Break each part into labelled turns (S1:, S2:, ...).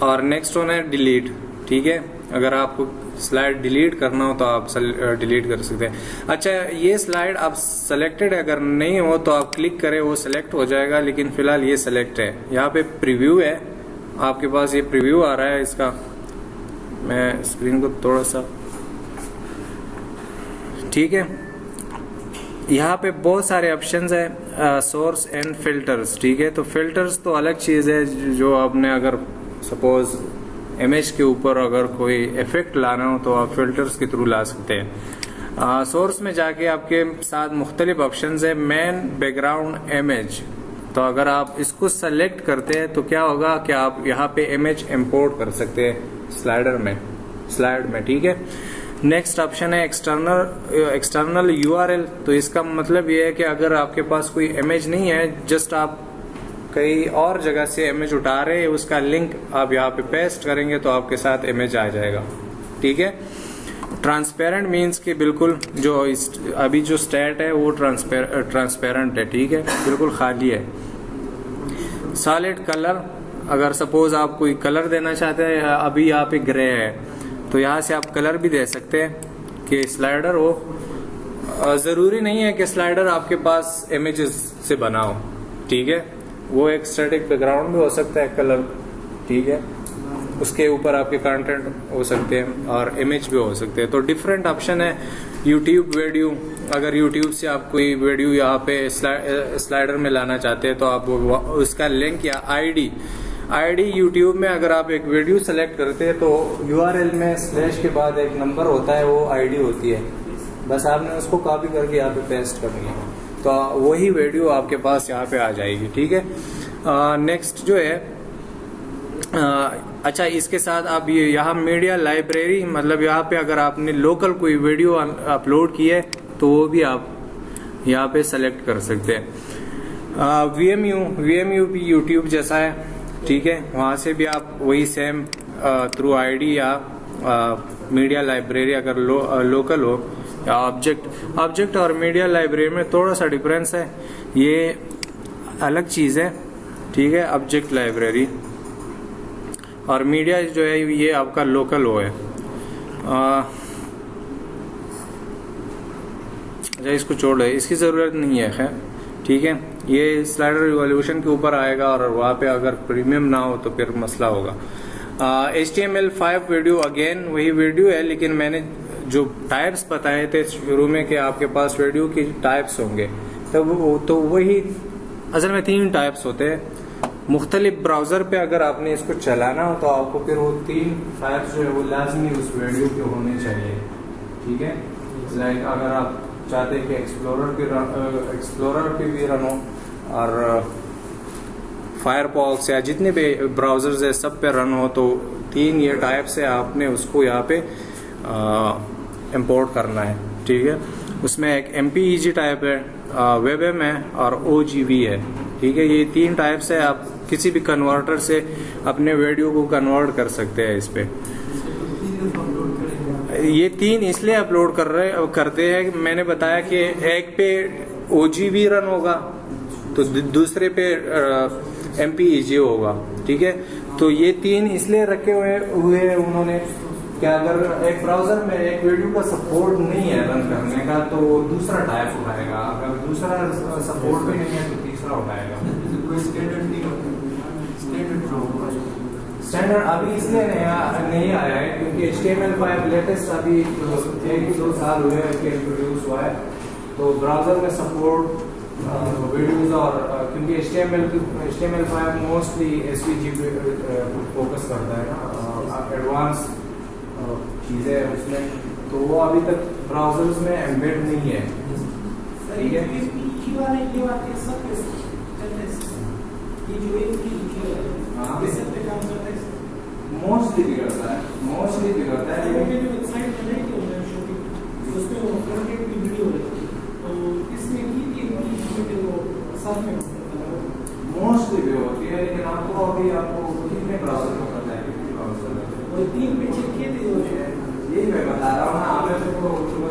S1: और next one है delete. ठीक है, अगर आपको स्लाइड डिलीट करना हो तो आप डिलीट कर सकते हैं। अच्छा, ये स्लाइड आप सेलेक्टेड अगर नहीं हो तो आप क्लिक करें, वो सिलेक्ट हो जाएगा, लेकिन फिलहाल ये सिलेक्ट है। यहाँ पे प्रीव्यू है, आपके पास ये प्रीव्यू आ रहा है इसका। मैं स्क्रीन को थोड़ा सा, ठीक है, यहाँ पे बहुत सारे ऑप्शंस है, सोर्स एंड फिल्टर्स। ठीक है, तो फिल्टर्स तो अलग चीज है, जो आपने अगर सपोज इमेज के ऊपर अगर कोई इफेक्ट लाना हो तो आप फिल्टर्स के थ्रू ला सकते हैं। सोर्स में जाके आपके साथ मुख्तलिफ ऑप्शंस है, मेन, बैकग्राउंड, इमेज। तो अगर आप इसको सेलेक्ट करते हैं तो क्या होगा कि आप यहाँ पे इमेज इंपोर्ट कर सकते हैं स्लाइड में। ठीक है, नेक्स्ट ऑप्शन है एक्सटर्नल यूआरएल। तो इसका मतलब ये है कि अगर आपके पास कोई इमेज नहीं है, जस्ट आप कई और जगह से इमेज उठा रहे हैं, उसका लिंक आप यहाँ पे पेस्ट करेंगे तो आपके साथ इमेज आ जाएगा। ठीक है, ट्रांसपेरेंट मीन्स कि बिल्कुल जो अभी जो स्टेट है वो ट्रांसपेरेंट है। ठीक है, बिल्कुल खाली है। सॉलिड कलर, अगर सपोज आप कोई कलर देना चाहते हैं, अभी यहाँ पे ग्रे है तो यहाँ से आप कलर भी दे सकते हैं कि स्लाइडर हो। जरूरी नहीं है कि स्लाइडर आपके पास इमेजेस से बना हो। ठीक है, वो एक स्टैटिक बैकग्राउंड भी हो सकता है कलर। ठीक है, उसके ऊपर आपके कंटेंट हो सकते हैं और इमेज भी हो सकते हैं। तो डिफरेंट ऑप्शन है। यूट्यूब वीडियो, अगर यूट्यूब से आप कोई वीडियो यहाँ पे स्लाइडर में लाना चाहते हैं तो आप उसका लिंक या आईडी यूट्यूब में अगर आप एक वीडियो सेलेक्ट करते हैं तो यूआरएल में स्लैश के बाद एक नंबर होता है, वो आईडी होती है। बस आपने उसको कॉपी करके यहाँ पे पेस्ट करनी है तो वही वीडियो आपके पास यहाँ पे आ जाएगी। ठीक है, नेक्स्ट जो है, अच्छा, इसके साथ आप ये यहाँ मीडिया लाइब्रेरी, मतलब यहाँ पे अगर आपने लोकल कोई वीडियो अपलोड की है तो वो भी आप यहाँ पे सेलेक्ट कर सकते हैं। वीएमयू भी यूट्यूब जैसा है। ठीक है, वहां से भी आप वही सेम थ्रू आईडी या मीडिया लाइब्रेरी अगर लोकल हो, या ऑब्जेक्ट और मीडिया लाइब्रेरी में थोड़ा सा डिफरेंस है, ये अलग चीज है। ठीक है, ऑब्जेक्ट लाइब्रेरी और मीडिया जो है ये आपका लोकल हो है। अच्छा, इसको छोड़ है, इसकी जरूरत नहीं है। खैर, ठीक है, ये स्लाइडर रिवॉल्यूशन के ऊपर आएगा और वहां पे अगर प्रीमियम ना हो तो फिर मसला होगा। HTML5 वीडियो, अगेन वही वीडियो है, लेकिन मैंने जो टाइप्स बताए थे शुरू में कि आपके पास वीडियो की टाइप्स होंगे, तो वही असल में 3 टाइप्स होते हैं। मुख्तलिफ ब्राउजर पे अगर आपने इसको चलाना हो तो आपको फिर वो 3 टाइप्स जो है वो लाजमी उस वीडियो के होने चाहिए। ठीक है, लाइक अगर आप चाहते हैं कि एक्सप्लोरर पे भी रन हो और फायरफॉक्स या जितने भी ब्राउजर्स है सब पे रन हो, तो 3 ये टाइप से आपने उसको यहाँ पे इंपोर्ट करना है। ठीक है, उसमें एक MPEG टाइप है, WebM है और OGV है। ठीक है, ये 3 टाइप से आप किसी भी कन्वर्टर से अपने वीडियो को कन्वर्ट कर सकते हैं इस पे। ये 3 इसलिए अपलोड करते हैं कि मैंने बताया कि एक पे OGV रन होगा तो दूसरे पे MPEG होगा। ठीक है, तो ये 3 इसलिए रखे हुए हैं उन्होंने कि अगर एक ब्राउजर में एक वीडियो का सपोर्ट नहीं है रन करने का तो वो दूसरा टाइप उठाएगा, अगर दूसरा सपोर्ट भी नहीं है तो तीसरा उठाएगा। स्टैंडर्ड अभी इसलिए नहीं आया है क्योंकि HTML5 लेटेस्ट अभी 1-2 साल हुए हैं कि इंट्रोड्यूस हुआ है, तो ब्राउजर में सपोर्ट वीडियोस और क्योंकि HTML5 मोस्टली SVG पे फोकस करता है ना, एडवांस चीजें उसमें, तो वो अभी तक ब्राउजर्स में एम्बेड नहीं है। ठीक है, मोस्टली भी करता है, मोस्टली भी होती है, लेकिन आपको कितने ब्राउजर को पता है? 3 पे चेक किए थे, यही मैं बता रहा हूँ ना। हमें तो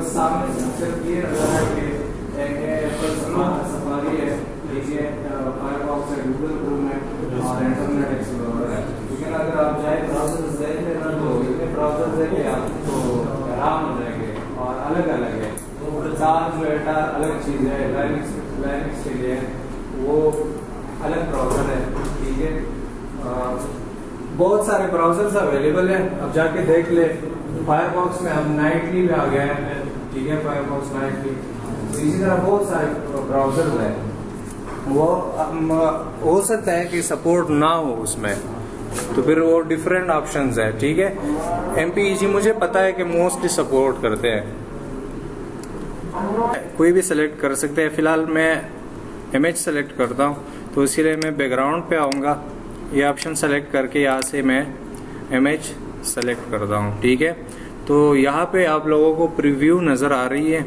S1: सामने सिर्फ ये नजर है कि एप्पल सफारी है, फायरफॉक्स है, गूगल क्रोम है और इंटरनेट एक्सप्लोरर है। लेकिन अगर आप जाए मेटा अलग चीज़ है, लाइनक्स के लिए वो अलग ब्राउज़र है, ठीक है। बहुत सारे ब्राउज़र्स अवेलेबल हैं, अब जाके देख ले। फायरफॉक्स में अब नाइटली भी आ गया है, ठीक है, फायरफॉक्स नाइटली। इसी तरह बहुत सारे ब्राउज़र्स हैं, वो हो सकता है कि सपोर्ट ना हो उसमें, तो फिर वो डिफरेंट ऑप्शंस है, ठीक है। MPEG मुझे पता है कि मोस्टली सपोर्ट करते हैं, कोई भी सेलेक्ट कर सकते हैं। फिलहाल मैं इमेज सेलेक्ट करता हूँ, तो इसीलिए मैं बैकग्राउंड पे आऊँगा, ये ऑप्शन सेलेक्ट करके यहाँ से मैं इमेज सेलेक्ट करता हूँ, ठीक है। तो यहाँ पे आप लोगों को प्रीव्यू नज़र आ रही है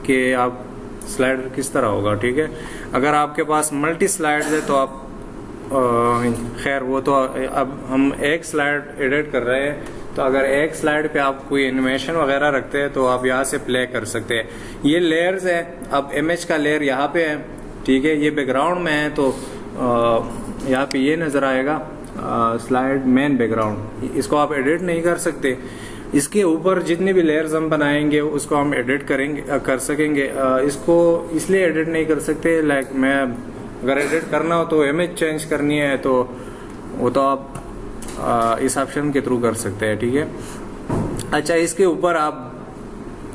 S1: कि आप स्लाइडर किस तरह होगा, ठीक है। अगर आपके पास मल्टी स्लाइड्स है तो आप खैर वो तो अब हम एक स्लाइड एडिट कर रहे हैं, तो अगर एक स्लाइड पे आप कोई एनिमेशन वगैरह रखते हैं तो आप यहाँ से प्ले कर सकते हैं। ये लेयर्स है, अब इमेज का लेयर यहाँ पे है, ठीक है, ये बैकग्राउंड में है, तो यहाँ पे ये नज़र आएगा स्लाइड मेन बैकग्राउंड, इसको आप एडिट नहीं कर सकते। इसके ऊपर जितने भी लेयर्स हम बनाएंगे उसको हम एडिट कर सकेंगे। इसको इसलिए एडिट नहीं कर सकते, लाइक मैं अगर एडिट करना हो तो इमेज चेंज करनी है, तो वो तो आप इस ऑप्शन के थ्रू कर सकते हैं, ठीक है। अच्छा, इसके ऊपर आप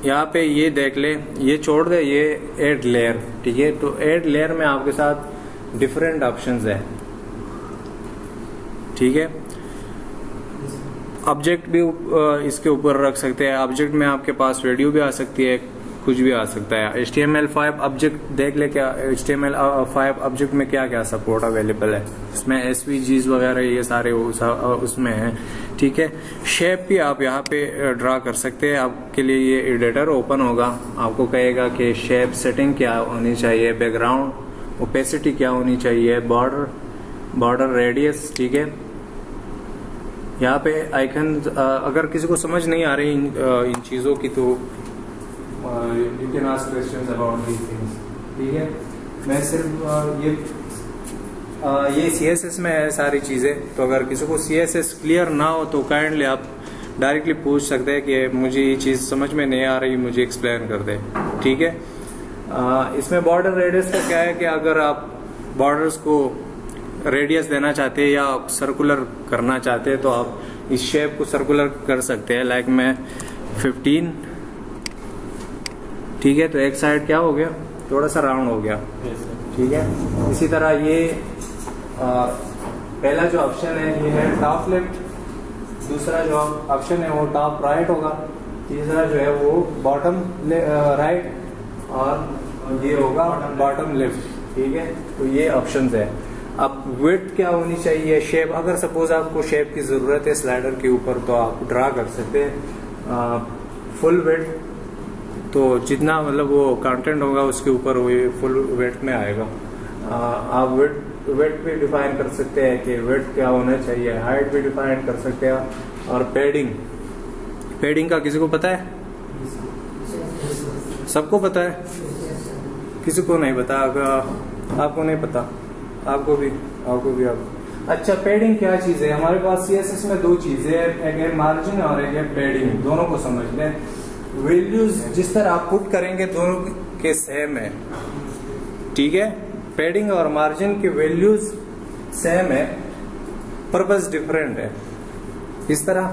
S1: यहाँ पे ये देख ले, ये छोड़ दे, ये ऐड लेयर, ठीक है। तो ऐड लेयर में आपके साथ डिफरेंट ऑप्शंस है, ठीक है। ऑब्जेक्ट भी इसके ऊपर रख सकते हैं, ऑब्जेक्ट में आपके पास वीडियो भी आ सकती है, कुछ भी आ सकता है। HTML5 ऑब्जेक्ट देख ले, क्या HTML5 ऑब्जेक्ट में क्या क्या सपोर्ट अवेलेबल है, इसमें SVGs वगैरह ये सारे उसमें हैं, ठीक है। शेप भी आप यहाँ पे ड्रा कर सकते हैं, आपके लिए ये एडिटर ओपन होगा, आपको कहेगा कि शेप सेटिंग क्या होनी चाहिए, बैकग्राउंड ओपेसिटी क्या होनी चाहिए, बॉर्डर रेडियस, ठीक है। यहाँ पे आइकन अगर किसी को समझ नहीं आ रही इन चीज़ों की, तो you can ask questions about these things, ठीक है। मैं सिर्फ ये CSS में है सारी चीज़ें, तो अगर किसी को CSS क्लियर ना हो तो काइंडली आप डायरेक्टली पूछ सकते हैं कि मुझे ये चीज़ समझ में नहीं आ रही, मुझे एक्सप्लेन कर दे, ठीक है। इसमें बॉर्डर रेडियस का क्या है कि अगर आप बॉर्डर्स को रेडियस देना चाहते हैं या सर्कुलर करना चाहते हैं तो आप इस शेप को सर्कुलर कर सकते हैं, लाइक मैं 15, ठीक है। तो एक साइड क्या हो गया, थोड़ा सा राउंड हो गया, ठीक है। इसी तरह ये पहला जो ऑप्शन है ये है टॉप लेफ्ट, दूसरा जो ऑप्शन है वो टॉप राइट होगा, तीसरा जो है वो बॉटम राइट, और ये होगा बॉटम लेफ्ट, ठीक है। तो ये ऑप्शंस है। अब विड्थ क्या होनी चाहिए, शेप, अगर सपोज आपको शेप की जरूरत है स्लाइडर के ऊपर तो आप ड्रा कर सकते हैं। फुल विड्थ तो जितना मतलब वो कंटेंट होगा उसके ऊपर वो फुल विड्थ में आएगा। आप विड्थ भी डिफाइन कर सकते हैं कि विड्थ क्या होना चाहिए, हाइट भी डिफाइन कर सकते हैं। और पेडिंग का किसी को पता है? सबको पता है, किसी को नहीं पता? आपको नहीं पता, आपको भी अच्छा, पेडिंग क्या चीज है? हमारे पास CSS में दो चीजें हैं, एक है मार्जिन और एक है पेडिंग। दोनों को समझ लें। वैल्यूज जिस तरह आप पुट करेंगे दोनों के सेम है, ठीक है। पेडिंग और मार्जिन की वैल्यूज सेम है, पर्पस डिफरेंट है। इस तरह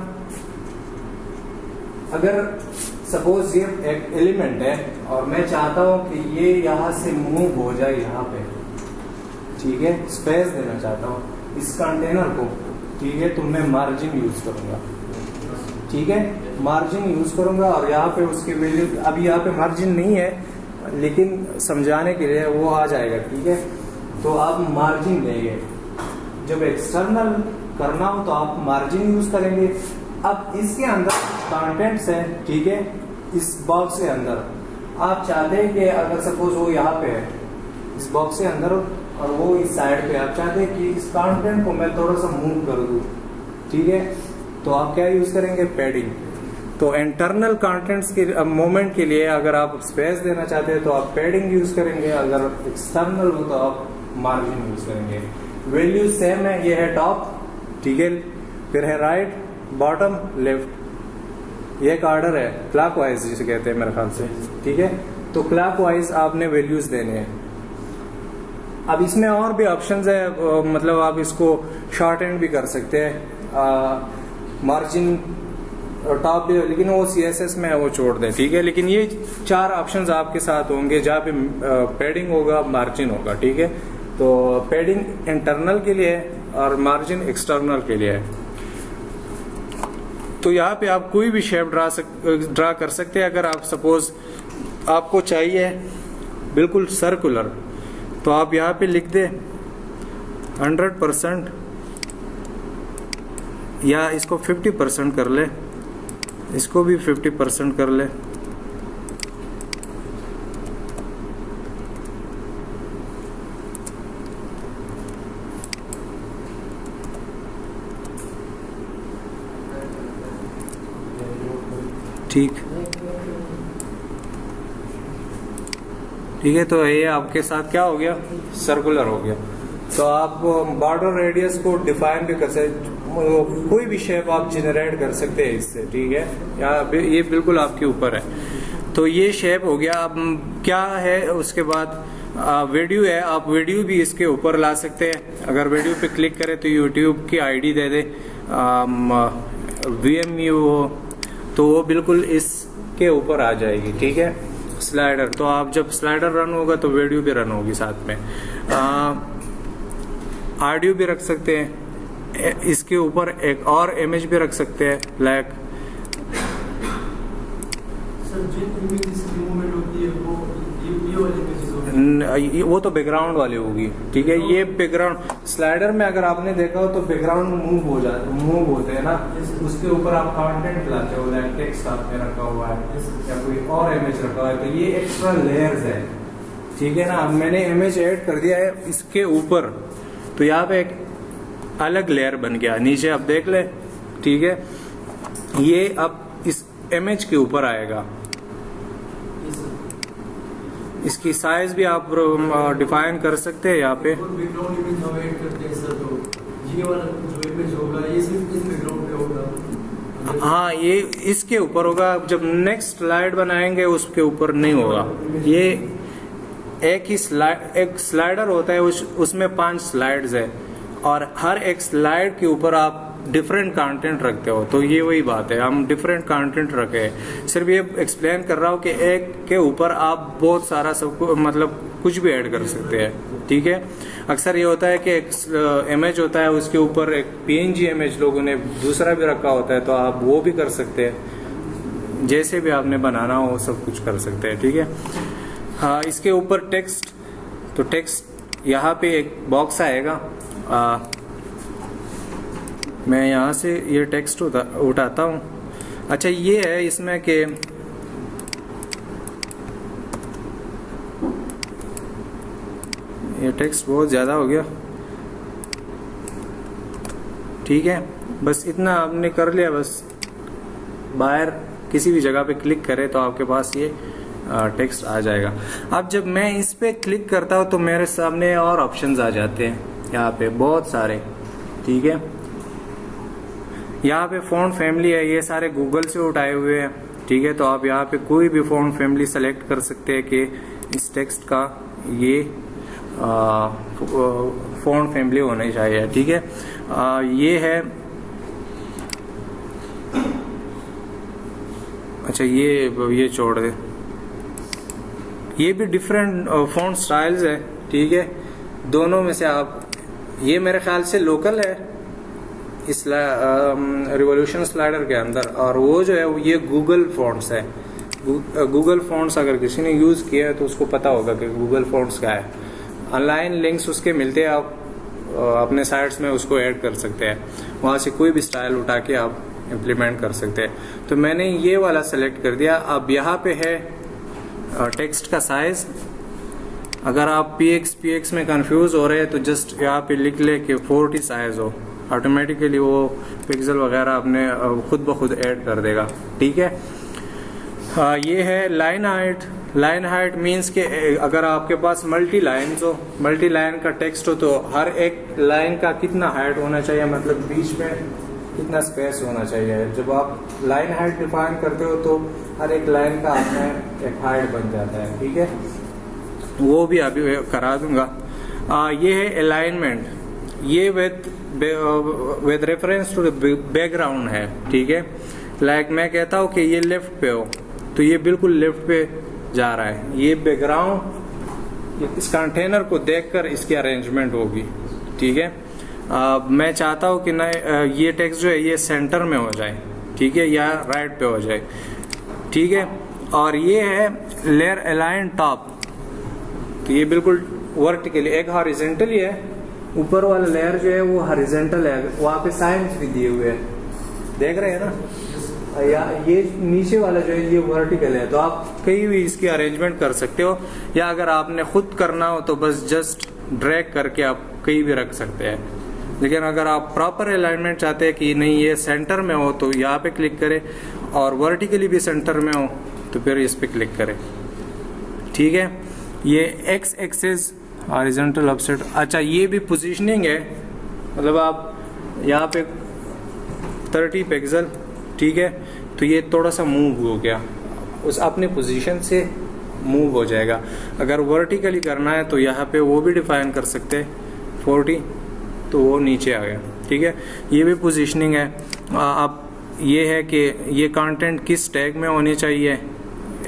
S1: अगर सपोज ये एक एलिमेंट है और मैं चाहता हूं कि ये यहां से मूव हो जाए यहाँ पे, ठीक है, स्पेस देना चाहता हूँ इस कंटेनर को, ठीक है, तो मैं मार्जिन यूज करूंगा, ठीक है, मार्जिन यूज करूंगा। और यहाँ पे उसकी वैल्यू, अभी यहाँ पे मार्जिन नहीं है लेकिन समझाने के लिए वो आ जाएगा, ठीक है। तो आप मार्जिन लेंगे, जब एक्सटर्नल करना हो तो आप मार्जिन यूज करेंगे। अब इसके अंदर कंटेंट्स है, ठीक है, इस बॉक्स के अंदर आप चाहते हैं कि अगर सपोज वो यहाँ पे है इस बॉक्स के अंदर और वो इस साइड पे, आप चाहते हैं कि इस कंटेंट को मैं थोड़ा सा मूव कर दूं, ठीक है, तो आप क्या यूज करेंगे? पेडिंग। तो इंटरनल कंटेंट्स के मूवमेंट के लिए अगर आप स्पेस देना चाहते हैं तो आप पेडिंग यूज करेंगे, अगर एक्सटर्नल हो तो आप मार्जिन यूज करेंगे। वैल्यू सेम है, ये है टॉप, ठीक है, फिर है राइट, बॉटम, लेफ्ट। ये एक ऑर्डर है, क्लॉकवाइज जिसे कहते हैं मेरे ख्याल से, ठीक है। तो क्लॉकवाइज आपने वैल्यूज देने हैं। अब इसमें और भी ऑप्शंस है, मतलब आप इसको शॉर्ट एंड भी कर सकते हैं, मार्जिन टॉप भी, लेकिन वो CSS में है वो छोड़ दें, ठीक है। लेकिन ये 4 ऑप्शंस आपके साथ होंगे, जहाँ पे पैडिंग होगा, मार्जिन होगा, ठीक है। तो पैडिंग इंटरनल के लिए है और मार्जिन एक्सटर्नल के लिए है। तो यहाँ पे आप कोई भी शेप ड्रा कर सकते हैं। अगर आप सपोज आपको चाहिए बिल्कुल सर्कुलर, तो आप यहाँ पे लिख दे 100%, या इसको 50% कर ले, इसको भी 50% कर ले। ठीक है, तो ये आपके साथ क्या हो गया, सर्कुलर हो गया। तो आप बॉर्डर रेडियस को डिफाइन भी कर सकते, कोई भी शेप आप जनरेट कर सकते हैं इससे, ठीक है। ये बिल्कुल आपके ऊपर है। तो ये शेप हो गया। अब क्या है उसके बाद वीडियो है, आप वीडियो भी इसके ऊपर ला सकते हैं। अगर वीडियो पे क्लिक करें तो यूट्यूब की आईडी दे दे, VMU हो, तो वो बिल्कुल इसके ऊपर आ जाएगी, ठीक है। स्लाइडर, तो आप जब स्लाइडर रन होगा तो वीडियो भी रन होगी साथ में। ऑडियो भी रख सकते हैं, इसके ऊपर एक और इमेज भी रख सकते हैं, लाइक वो तो बैकग्राउंड वाली होगी, ठीक है। ये बैकग्राउंड स्लाइडर में अगर आपने देखा हो तो बैकग्राउंड मूव होते हैं ना, उसके ऊपर आप कंटेंट लाते हो, लाइक टेक्स्ट आपने रखा हुआ है या कोई और इमेज रखा हुआ है, तो ये एक्स्ट्रा लेयर्स है, ठीक है ना। अब मैंने इमेज ऐड कर दिया है इसके ऊपर, तो यहाँ पे एक अलग लेयर बन गया, नीचे आप देख ले, ठीक है। ये अब इस इमेज के ऊपर आएगा। इसकी साइज भी आप डिफाइन कर सकते हैं यहाँ पे। हाँ, ये इसके ऊपर होगा, जब नेक्स्ट स्लाइड बनाएंगे उसके ऊपर नहीं होगा। ये एक स्लाइडर होता है, उसमें 5 स्लाइड्स है, और हर एक स्लाइड के ऊपर आप डिफरेंट कंटेंट रखते हो। तो ये वही बात है, हम डिफरेंट कंटेंट रखे हैं। सिर्फ ये एक्सप्लेन कर रहा हूँ कि एक के ऊपर आप बहुत सारा सब मतलब कुछ भी ऐड कर सकते हैं, ठीक है। अक्सर ये होता है कि एक इमेज होता है, उसके ऊपर एक PNG इमेज लोगों ने दूसरा भी रखा होता है, तो आप वो भी कर सकते हैं। जैसे भी आपने बनाना हो सब कुछ कर सकते हैं, ठीक है। हाँ, इसके ऊपर टेक्स्ट, तो टेक्स्ट यहाँ पे एक बॉक्स आएगा। मैं यहाँ से ये टेक्स्ट उठाता हूँ। अच्छा, ये है इसमें कि ये टेक्स्ट बहुत ज़्यादा हो गया, ठीक है। बस इतना आपने कर लिया, बस बाहर किसी भी जगह पे क्लिक करें तो आपके पास ये टेक्स्ट आ जाएगा। अब जब मैं इस पे क्लिक करता हूँ तो मेरे सामने और ऑप्शंस आ जाते हैं, यहाँ पे बहुत सारे, ठीक है। यहाँ पे फ़ॉन्ट फैमिली है, ये सारे गूगल से उठाए हुए हैं, ठीक है। तो आप यहाँ पे कोई भी फ़ॉन्ट फैमिली सेलेक्ट कर सकते हैं कि इस टेक्स्ट का ये फ़ॉन्ट फैमिली होनी चाहिए, ठीक है। ये है, अच्छा ये छोड़ दे, ये भी डिफरेंट फ़ॉन्ट स्टाइल्स है, ठीक है। दोनों में से आप, ये मेरे ख्याल से लोकल है इस रिवॉल्यूशन स्लाइडर के अंदर, और वो जो है ये गूगल फॉन्ट्स है। गूगल फॉन्ट्स अगर किसी ने यूज़ किया है तो उसको पता होगा कि गूगल फॉन्ट्स क्या है। ऑनलाइन लिंक्स उसके मिलते हैं, आप अपने साइट्स में उसको ऐड कर सकते हैं, वहाँ से कोई भी स्टाइल उठा के आप इम्प्लीमेंट कर सकते हैं। तो मैंने ये वाला सेलेक्ट कर दिया। अब यहाँ पे है टेक्स्ट का साइज। अगर आप px में कंफ्यूज हो रहे हैं तो जस्ट यहाँ पे लिख ले कि 40 साइज हो, ऑटोमेटिकली वो पिक्सल वगैरह आपने खुद ब खुद ऐड कर देगा, ठीक है। ये है line height. Line height means कि अगर आपके पास मल्टी लाइन्स हो, मल्टी लाइन का टेक्स्ट हो, तो हर एक लाइन का कितना हाइट होना चाहिए, मतलब बीच में कितना स्पेस होना चाहिए। जब आप लाइन हाइट डिफाइन करते हो तो हर एक लाइन का आपने एक हाइट बन जाता है, ठीक है, वो भी अभी करा दूंगा। ये है अलाइनमेंट, ये विद रेफरेंस टू बैकग्राउंड है, ठीक है। लाइक मैं कहता हूँ कि ये लेफ्ट पे हो तो ये बिल्कुल लेफ्ट पे जा रहा है, ये बैकग्राउंड इस कंटेनर को देखकर इसकी अरेंजमेंट होगी, ठीक है। मैं चाहता हूँ कि ना ये टेक्स्ट जो है ये सेंटर में हो जाए, ठीक है, या राइट पे हो जाए, ठीक है। और ये है लेयर अलाइन टॉप, तो ये बिल्कुल वर्टिकली, एक हॉरिजॉन्टली है, ऊपर वाला लेयर जो है वो हॉरिजॉन्टल है, वहां पे साइंस भी दिए हुए हैं, देख रहे हैं ना, या ये नीचे वाला जो है ये वर्टिकल है। तो आप कहीं भी इसकी अरेंजमेंट कर सकते हो, या अगर आपने खुद करना हो तो बस जस्ट ड्रैग करके आप कहीं भी रख सकते हैं। लेकिन अगर आप प्रॉपर अलाइनमेंट चाहते हैं कि नहीं ये सेंटर में हो तो यहाँ पे क्लिक करें, और वर्टिकली भी सेंटर में हो तो फिर इस पे क्लिक करें, ठीक है। ये एक्स एक्सिस हॉरिजॉन्टल ऑफसेट, अच्छा ये भी पोजीशनिंग है, मतलब आप यहाँ पे 30 पिक्सल, ठीक है, तो ये थोड़ा सा मूव हो गया, उस अपने पोजीशन से मूव हो जाएगा। अगर वर्टिकली करना है तो यहाँ पे वो भी डिफाइन कर सकते हैं 40, तो वो नीचे आ गया, ठीक है। ये भी पोजीशनिंग है। अब ये है कि ये कंटेंट किस टैग में होनी चाहिए,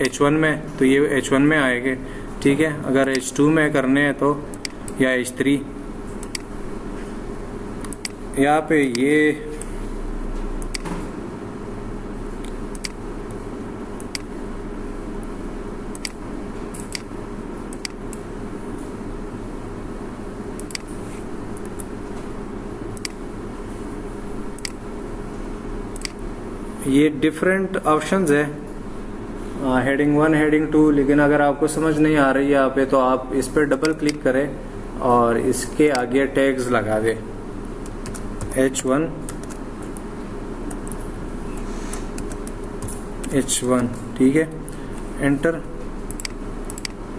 S1: H1 में, तो ये H1 में आएंगे, ठीक है। अगर H2 में करने हैं तो, या H3, यहाँ पे ये डिफरेंट ऑप्शंस है, हेडिंग 1, हेडिंग 2, लेकिन अगर आपको समझ नहीं आ रही है यहाँ पे तो आप इस पर डबल क्लिक करें और इसके आगे टैग्स लगा दें, H1, H1, ठीक है, एंटर,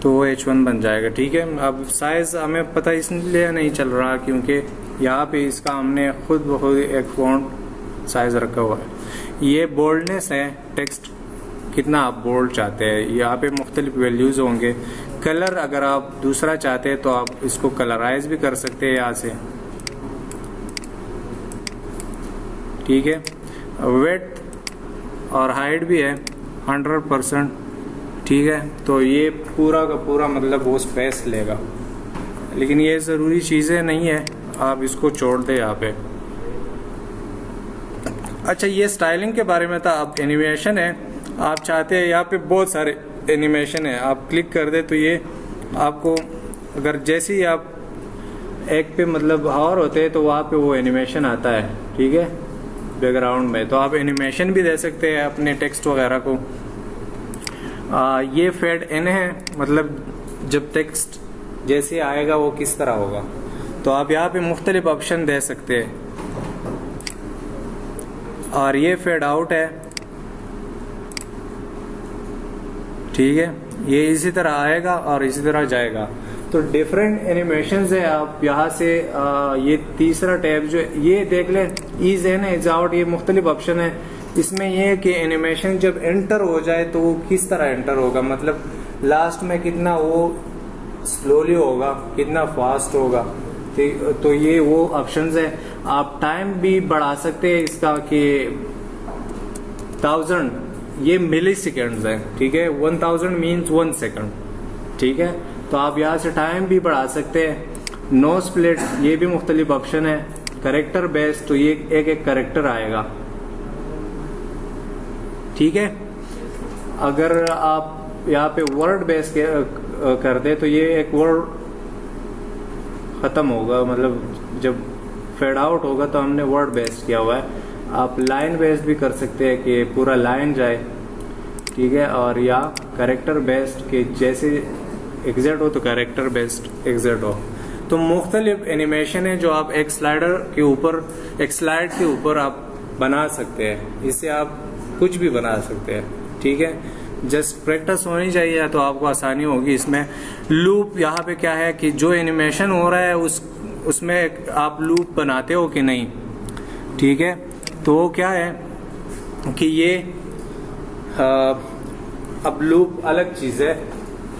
S1: तो वो H1 बन जाएगा, ठीक है। अब साइज हमें पता इसलिए नहीं चल रहा क्योंकि यहाँ पे इसका हमने खुद ब खुद एक फॉन्ट साइज रखा हुआ है। ये बोल्डनेस है, टेक्स्ट कितना आप बोल्ड चाहते हैं, यहाँ पे मुख्तलिफ वैल्यूज होंगे। कलर अगर आप दूसरा चाहते हैं तो आप इसको कलराइज भी कर सकते हैं यहाँ से, ठीक है। वेट और हाइट भी है 100%, ठीक है। तो ये पूरा का पूरा मतलब वो स्पेस लेगा, लेकिन ये ज़रूरी चीज़ें नहीं है, आप इसको छोड़ दें यहाँ पे। अच्छा, ये स्टाइलिंग के बारे में था। अब एनिमेशन है, आप चाहते हैं यहाँ पे बहुत सारे एनिमेशन है, आप क्लिक कर दे तो ये आपको, अगर जैसे ही आप एक पे मतलब और होते हैं तो वहाँ पे वो एनिमेशन आता है, ठीक है, बैकग्राउंड में, तो आप एनिमेशन भी दे सकते हैं अपने टेक्स्ट वगैरह को। ये फेड इन है, मतलब जब टेक्स्ट जैसे आएगा वो किस तरह होगा, तो आप यहाँ पे मुख्तलिफ ऑप्शन दे सकते हैं। और ये फेड आउट है, ठीक है, ये इसी तरह आएगा और इसी तरह जाएगा। तो डिफरेंट एनिमेशंस है, आप यहाँ से ये तीसरा टैब जो है ये देख लें, ईज इन इज आउट, ये मुख्तलिफ ऑप्शन है। इसमें ये है कि एनिमेशन जब एंटर हो जाए तो वो किस तरह एंटर होगा, मतलब लास्ट में कितना वो स्लोली होगा, कितना फास्ट होगा, तो ये वो ऑप्शंस है। आप टाइम भी बढ़ा सकते हैं इसका कि 1000, ये मिली सेकेंड्स है, ठीक है, 1000 मीन्स 1 सेकंड, ठीक है। तो आप यहाँ से टाइम भी बढ़ा सकते हैं। नो स्प्लिट, ये भी मुख्तलिफ ऑप्शन है। करेक्टर बेस्ड, तो ये एक एक करेक्टर आएगा, ठीक है। अगर आप यहाँ पे वर्ड बेस कर दे तो ये एक वर्ड खत्म होगा, मतलब जब फेड आउट होगा तो हमने वर्ड बेस्ड किया हुआ है। आप लाइन बेस्ड भी कर सकते हैं कि पूरा लाइन जाए, ठीक है, और या कैरेक्टर बेस्ड के जैसे एग्जैक्ट हो तो कैरेक्टर बेस्ड एग्जैक्ट हो। तो मुख्तलिफ एनिमेशन है जो आप एक स्लाइडर के ऊपर, एक स्लाइड के ऊपर आप बना सकते हैं, इससे आप कुछ भी बना सकते हैं, ठीक है। जस्ट प्रैक्टिस होनी चाहिए तो आपको आसानी होगी इसमें। लूप यहाँ पे क्या है कि जो एनिमेशन हो रहा है उसमें आप लूप बनाते हो कि नहीं, ठीक है। तो वो क्या है कि ये अब लूप अलग चीज है,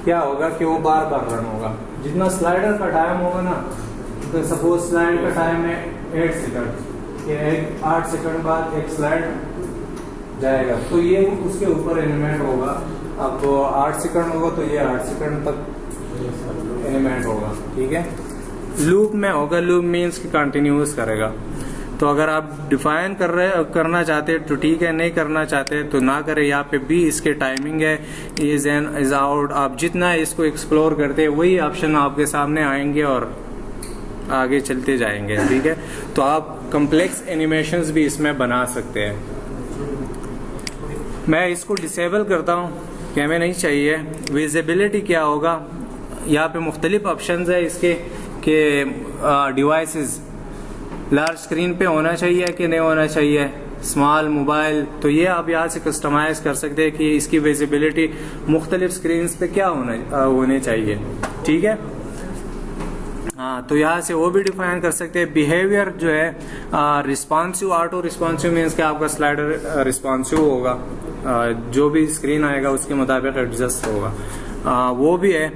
S1: क्या होगा कि वो बार बार रन होगा। जितना स्लाइडर का टाइम होगा ना, तो सपोज स्लाइड का टाइम है 8 सेकंड, ये 8 सेकंड बाद एक स्लाइड जाएगा, तो ये उसके ऊपर एनिमेट होगा। अब 8 सेकंड होगा तो ये 8 सेकंड तक एनिमेट होगा, ठीक है। लूप में होगा, लूप मीन्स कि कंटिन्यूस करेगा। तो अगर आप डिफाइन करना चाहते हैं तो ठीक है, नहीं करना चाहते तो ना करें। यहाँ पे भी इसके टाइमिंग है, इज इन इज आउट। आप जितना इसको एक्सप्लोर करते हैं वही ऑप्शन आपके सामने आएंगे और आगे चलते जाएंगे, ठीक है। तो आप कॉम्प्लेक्स एनिमेशंस भी इसमें बना सकते हैं। मैं इसको डिसेबल करता हूँ कि हमें नहीं चाहिए। विजिबिलिटी क्या होगा, यहाँ पे मुख्तलिफ ऑप्शंस है इसके कि डिवाइसेस लार्ज स्क्रीन पे होना चाहिए कि नहीं होना चाहिए, स्मॉल मोबाइल। तो ये आप यहाँ से कस्टमाइज कर सकते हैं कि इसकी विजिबिलिटी मुख्तलिफ स्क्रीन पे क्या होने चाहिए, ठीक है। हाँ, तो यहाँ से वो भी डिफाइन कर सकते हैं। बिहेवियर जो है रिस्पॉन्सिव, ऑटो रिस्पॉन्सिव मीन्स कि आपका स्लाइडर रिस्पॉन्सिव होगा, जो भी स्क्रीन आएगा उसके मुताबिक एडजस्ट होगा, वो भी है।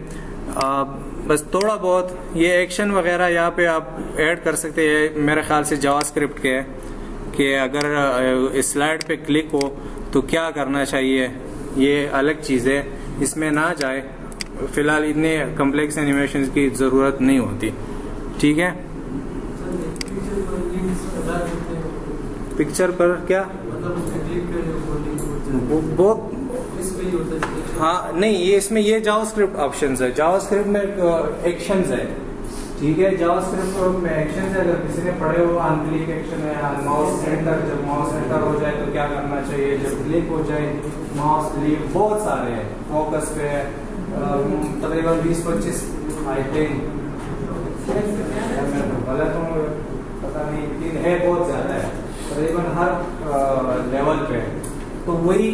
S1: बस थोड़ा बहुत ये एक्शन वगैरह यहाँ पे आप ऐड कर सकते हैं। मेरे ख्याल से जावास्क्रिप्ट के है कि अगर स्लाइड पे क्लिक हो तो क्या करना चाहिए, ये अलग चीज़ है, इसमें ना जाए। फिलहाल इतने कॉम्प्लेक्स एनिमेशन की जरूरत नहीं होती, ठीक है। पिक्चर पर क्या बहुत, हाँ नहीं, ये इसमें ये जावास्क्रिप्ट ऑप्शंस है। जावास्क्रिप्ट में एक्शंस है, ठीक है। जावास्क्रिप्ट में एक्शंस है, अगर किसी ने पढ़े हो, ऑन क्लिक एक्शन है, माउस एंटर, जब माउस एंटर हो जाए तो क्या करना चाहिए, जब क्लिक हो जाए माउस लीव, बहुत सारे हैं। फोकस पे है तकरीबन 20-25 आई थिंक, गलत हूँ पता नहीं, लेकिन है बहुत ज्यादा है, तकरीबन हर लेवल पे। तो वही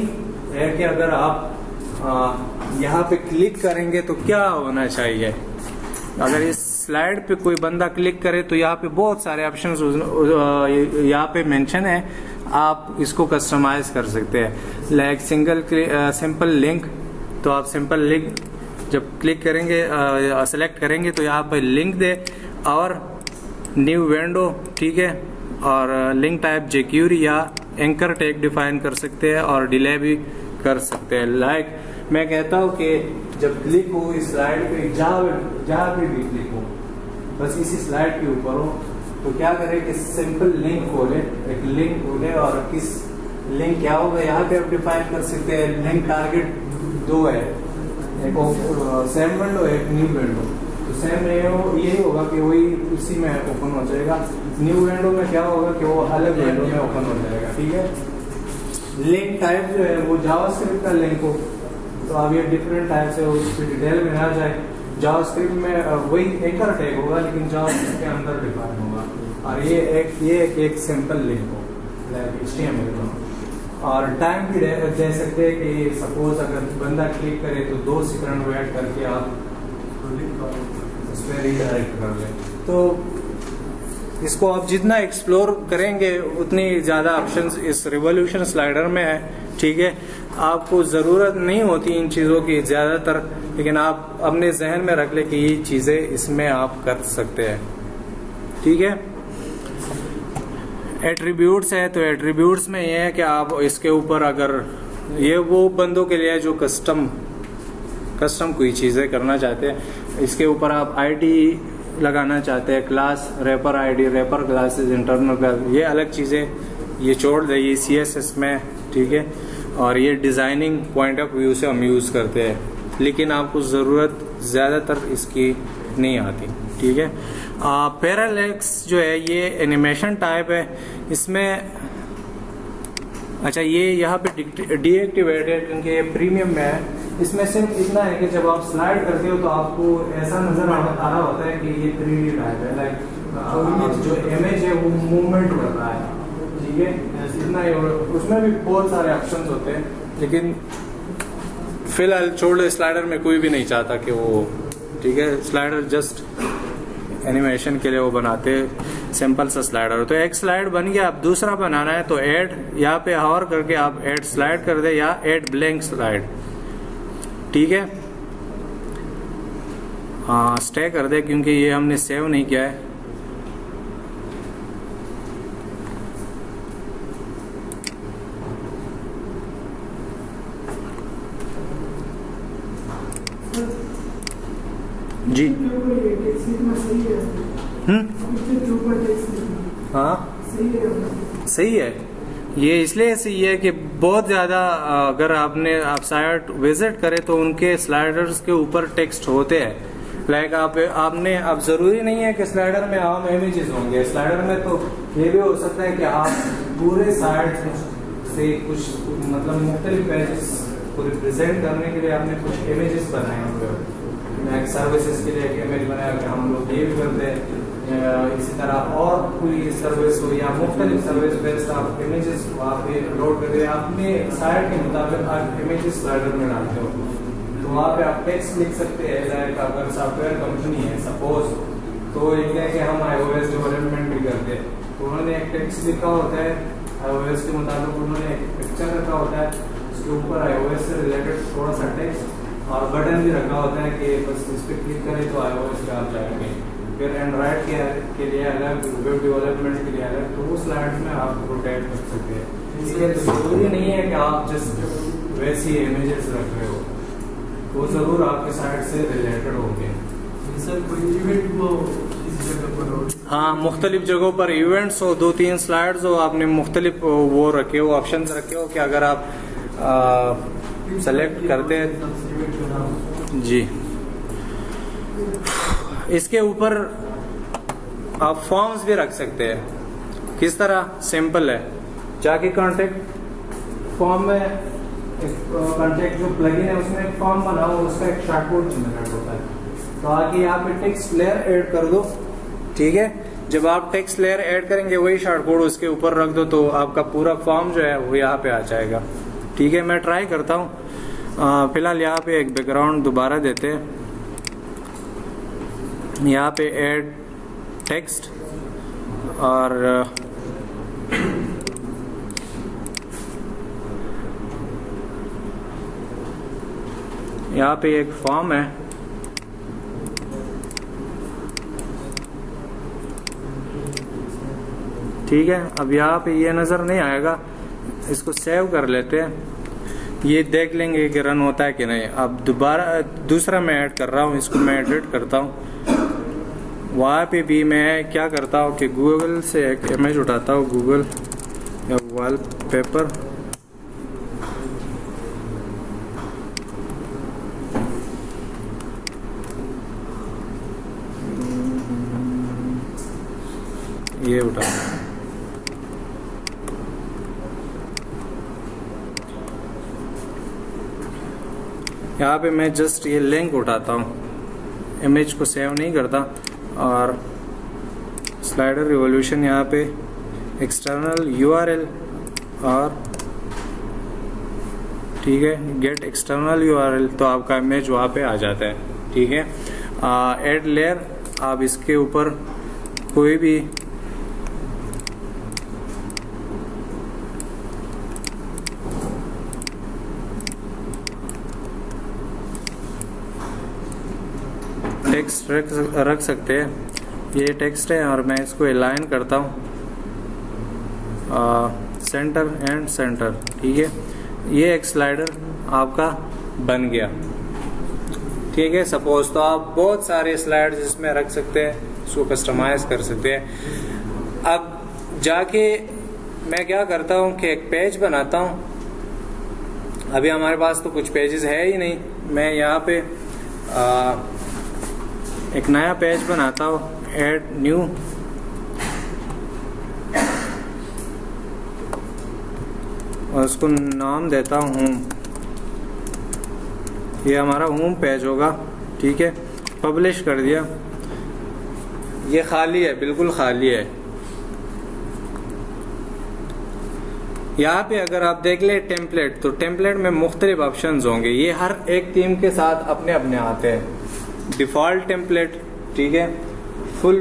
S1: है कि अगर आप यहाँ पे क्लिक करेंगे तो क्या होना चाहिए। अगर इस स्लाइड पे कोई बंदा क्लिक करे तो यहाँ पे बहुत सारे ऑप्शंस यहाँ पे मेंशन है, आप इसको कस्टमाइज कर सकते हैं। लाइक सिंपल लिंक, तो आप सिंपल लिंक जब क्लिक करेंगे, सेलेक्ट करेंगे तो यहाँ पे लिंक दे, और न्यू विंडो, ठीक है। और लिंक टाइप jQuery या एंकर टैग डिफाइन कर सकते हैं, और डिले भी कर सकते हैं। लाइक मैं कहता हूँ कि जब क्लिक हो इस स्लाइड पे, जहाँ पे भी क्लिक हो, बस इसी स्लाइड के ऊपर हो, तो क्या करें कि सिंपल लिंक खोले, एक लिंक खोले, और किस लिंक क्या होगा यहाँ पे आप डिफाइन कर सकते हैं। लिंक टारगेट 2 है, एक सेम विंडो, एक न्यू विंडो। तो सेम यही होगा कि वही उसी में ओपन हो जाएगा। न्यू विंडो में क्या होगा कि वो अलग विंडो में ओपन हो जाएगा, ठीक है। लिंक टाइप जो है वो जावास्क्रिप्ट का लिंक हो, तो अब ये डिफरेंट टाइप से उस डिटेल में ना जाए। जावास्क्रिप्ट में वही एंकर टैग होगा, लेकिन जावास्क्रिप्ट के अंदर डिफाइन होगा। और ये एक सिंपल लिंक हो, लाइक HTML का। और टाइम भी दे सकते हैं कि सपोज अगर बंदा क्लिक करे तो 2 सेकंड वेट करके आप उस पर रीडायरेक्ट कर लें। तो इसको आप जितना एक्सप्लोर करेंगे उतनी ज़्यादा ऑप्शंस इस रिवॉल्यूशन स्लाइडर में है, ठीक है। आपको ज़रूरत नहीं होती इन चीज़ों की ज़्यादातर, लेकिन आप अपने जहन में रख ले कि ये चीज़ें इसमें आप कर सकते हैं, ठीक है। एट्रीब्यूट्स है, तो एट्रीब्यूट्स में ये है कि आप इसके ऊपर, अगर ये वो बंदों के लिए जो कस्टम कोई चीज़ें करना चाहते हैं, इसके ऊपर आप ID लगाना चाहते हैं, class wrapper ID, wrapper classes, internal class, ये अलग चीज़ें ये छोड़ दे, ये CSS में, ठीक है। और ये डिज़ाइनिंग पॉइंट ऑफ व्यू से हम यूज़ करते हैं, लेकिन आपको ज़रूरत ज़्यादातर इसकी नहीं आती, ठीक है। पैरालेक्स जो है ये एनिमेशन टाइप है, इसमें अच्छा ये यहाँ पे डीएक्टिवेट है क्योंकि ये प्रीमियम में है। इसमें सिर्फ इतना है कि जब आप स्लाइड करते हो तो आपको ऐसा नजर आ रहा होता है कि ये 3D टाइप है, लाइक जो इमेज है वो मूवमेंट कर रहा है, ठीक है, इतना ही। उसमें भी बहुत सारे ऑप्शंस होते हैं, लेकिन फिलहाल छोड़ दो, स्लाइडर में कोई भी नहीं चाहता कि वो, ठीक है, स्लाइडर जस्ट एनिमेशन के लिए वो बनाते सिंपल सा स्लाइडर। तो एक स्लाइड बन गया, अब दूसरा बनाना है तो ऐड, यहाँ पे हॉवर करके आप ऐड स्लाइड कर दे, या ऐड ब्लैंक स्लाइड, ठीक है। हाँ, स्टे कर दे क्योंकि ये हमने सेव नहीं किया है। जी हाँ सही है। ये इसलिए सही है कि बहुत ज़्यादा अगर आप साइट विजिट करें तो उनके स्लाइडर्स के ऊपर टेक्स्ट होते हैं। लाइक अब ज़रूरी नहीं है कि स्लाइडर में आम इमेजेस होंगे। स्लाइडर में तो ये भी हो सकता है कि आप पूरे साइट से कुछ मतलब मुख्तलिफ पेजेस को रिप्रेजेंट करने के लिए आपने कुछ इमेजेस बनाए होंगे। लाइक सर्विसेज के लिए एक इमेज बनाया कि हम लोग ये भी करते हैं, इसी तरह और कोई सर्विस हो या मुख्तलिफ सर्विस बेस्ड आप इमेजेस वहाँ पे लोड करते हैं। अपने साइट के मुताबिक आप इमेजेस स्लाइडर में डालते हो तो वहाँ पे आप टेक्स्ट लिख सकते हैं। लाइक अगर सॉफ्टवेयर कंपनी है सपोज, तो एक है कि हम iOS डेवलपमेंट भी करते हैं तो उन्होंने एक टेक्स्ट लिखा होता है iOS के मुताबिक, उन्होंने एक पिक्चर रखा होता है उसके ऊपर iOS से रिलेटेड थोड़ा सा टेक्स्ट और बटन भी रखा होता है कि बस इस पर क्लिक करें तो iOS पे आप जाएंगे। फिर एंड्रॉइड के लिए अलग, वेब डेवलपमेंट के लिए अलग, तो वो स्लाइड में आप रोटेट कर सकते हैं। इसलिए तो जरूरी नहीं है कि आप जस्ट वैसी इमेजेस रख रहे हो, वो जरूर आपके साइट से रिलेटेड होंगे। हाँ, मुख्तलिफ जगहों पर इवेंट्स हो, 2-3 स्लाइड्स हो, आपने मुख्तलिफ वो रखे हो, ऑप्शन रखे हो कि अगर आप सेलेक्ट करते हैं जी। इसके ऊपर आप फॉर्म्स भी रख सकते हैं। किस तरह? सिंपल है, जाके कॉन्टेक्ट फॉर्म में कॉन्टेक्ट जो प्लगइन है उसमें एक फॉर्म बनाओ, उसका एक शॉर्ट कोड जनरेट होता है। तो आगे यहाँ पे टेक्स्ट लेयर ऐड कर दो, ठीक है। जब आप टेक्स्ट लेयर ऐड करेंगे वही शॉर्ट कोड उसके ऊपर रख दो तो आपका पूरा फॉर्म जो है वो यहाँ पे आ जाएगा, ठीक है। मैं ट्राई करता हूँ। फिलहाल यहाँ पे एक बैकग्राउंड दोबारा देते हैं, यहाँ पे ऐड टेक्स्ट और यहाँ पे एक फॉर्म है, ठीक है। अब यहाँ पे ये नजर नहीं आएगा, इसको सेव कर लेते हैं, ये देख लेंगे कि रन होता है कि नहीं। अब दोबारा दूसरा मैं ऐड कर रहा हूँ, इसको मैं एडिट करता हूँ। वहाँ पे भी मैं क्या करता हूँ कि गूगल से एक इमेज उठाता हूँ, गूगल या वॉलपेपर, ये उठा। यहाँ पे मैं जस्ट ये लिंक उठाता हूँ, इमेज को सेव नहीं करता। और स्लाइडर रिवॉल्यूशन यहाँ पे एक्सटर्नल URL और ठीक है गेट एक्सटर्नल URL, तो आपका इमेज वहाँ पे आ जाता है, ठीक है। ऐड लेयर, आप इसके ऊपर कोई भी टेक्स्ट रख सकते हैं। ये टेक्स्ट है और मैं इसको अलाइन करता हूँ सेंटर एंड सेंटर, ठीक है। ये एक स्लाइडर आपका बन गया, ठीक है। सपोज तो आप बहुत सारे स्लाइड्स इसमें रख सकते हैं, इसको कस्टमाइज कर सकते हैं। अब जाके मैं क्या करता हूँ कि एक पेज बनाता हूँ। अभी हमारे पास तो कुछ पेजेस है ही नहीं, मैं यहाँ पे एक नया पेज बनाता हूँ, ऐड न्यू, और उसको नाम देता हूँ होम। ये हमारा होम पेज होगा, ठीक है। पब्लिश कर दिया, ये खाली है, बिल्कुल खाली है। यहाँ पे अगर आप देख ले टेम्पलेट, तो टेम्पलेट में मुख्तलिफ ऑप्शंस होंगे। ये हर एक थीम के साथ अपने अपने आते हैं। डिफ़ॉल्ट टेम्पलेट, ठीक है, फुल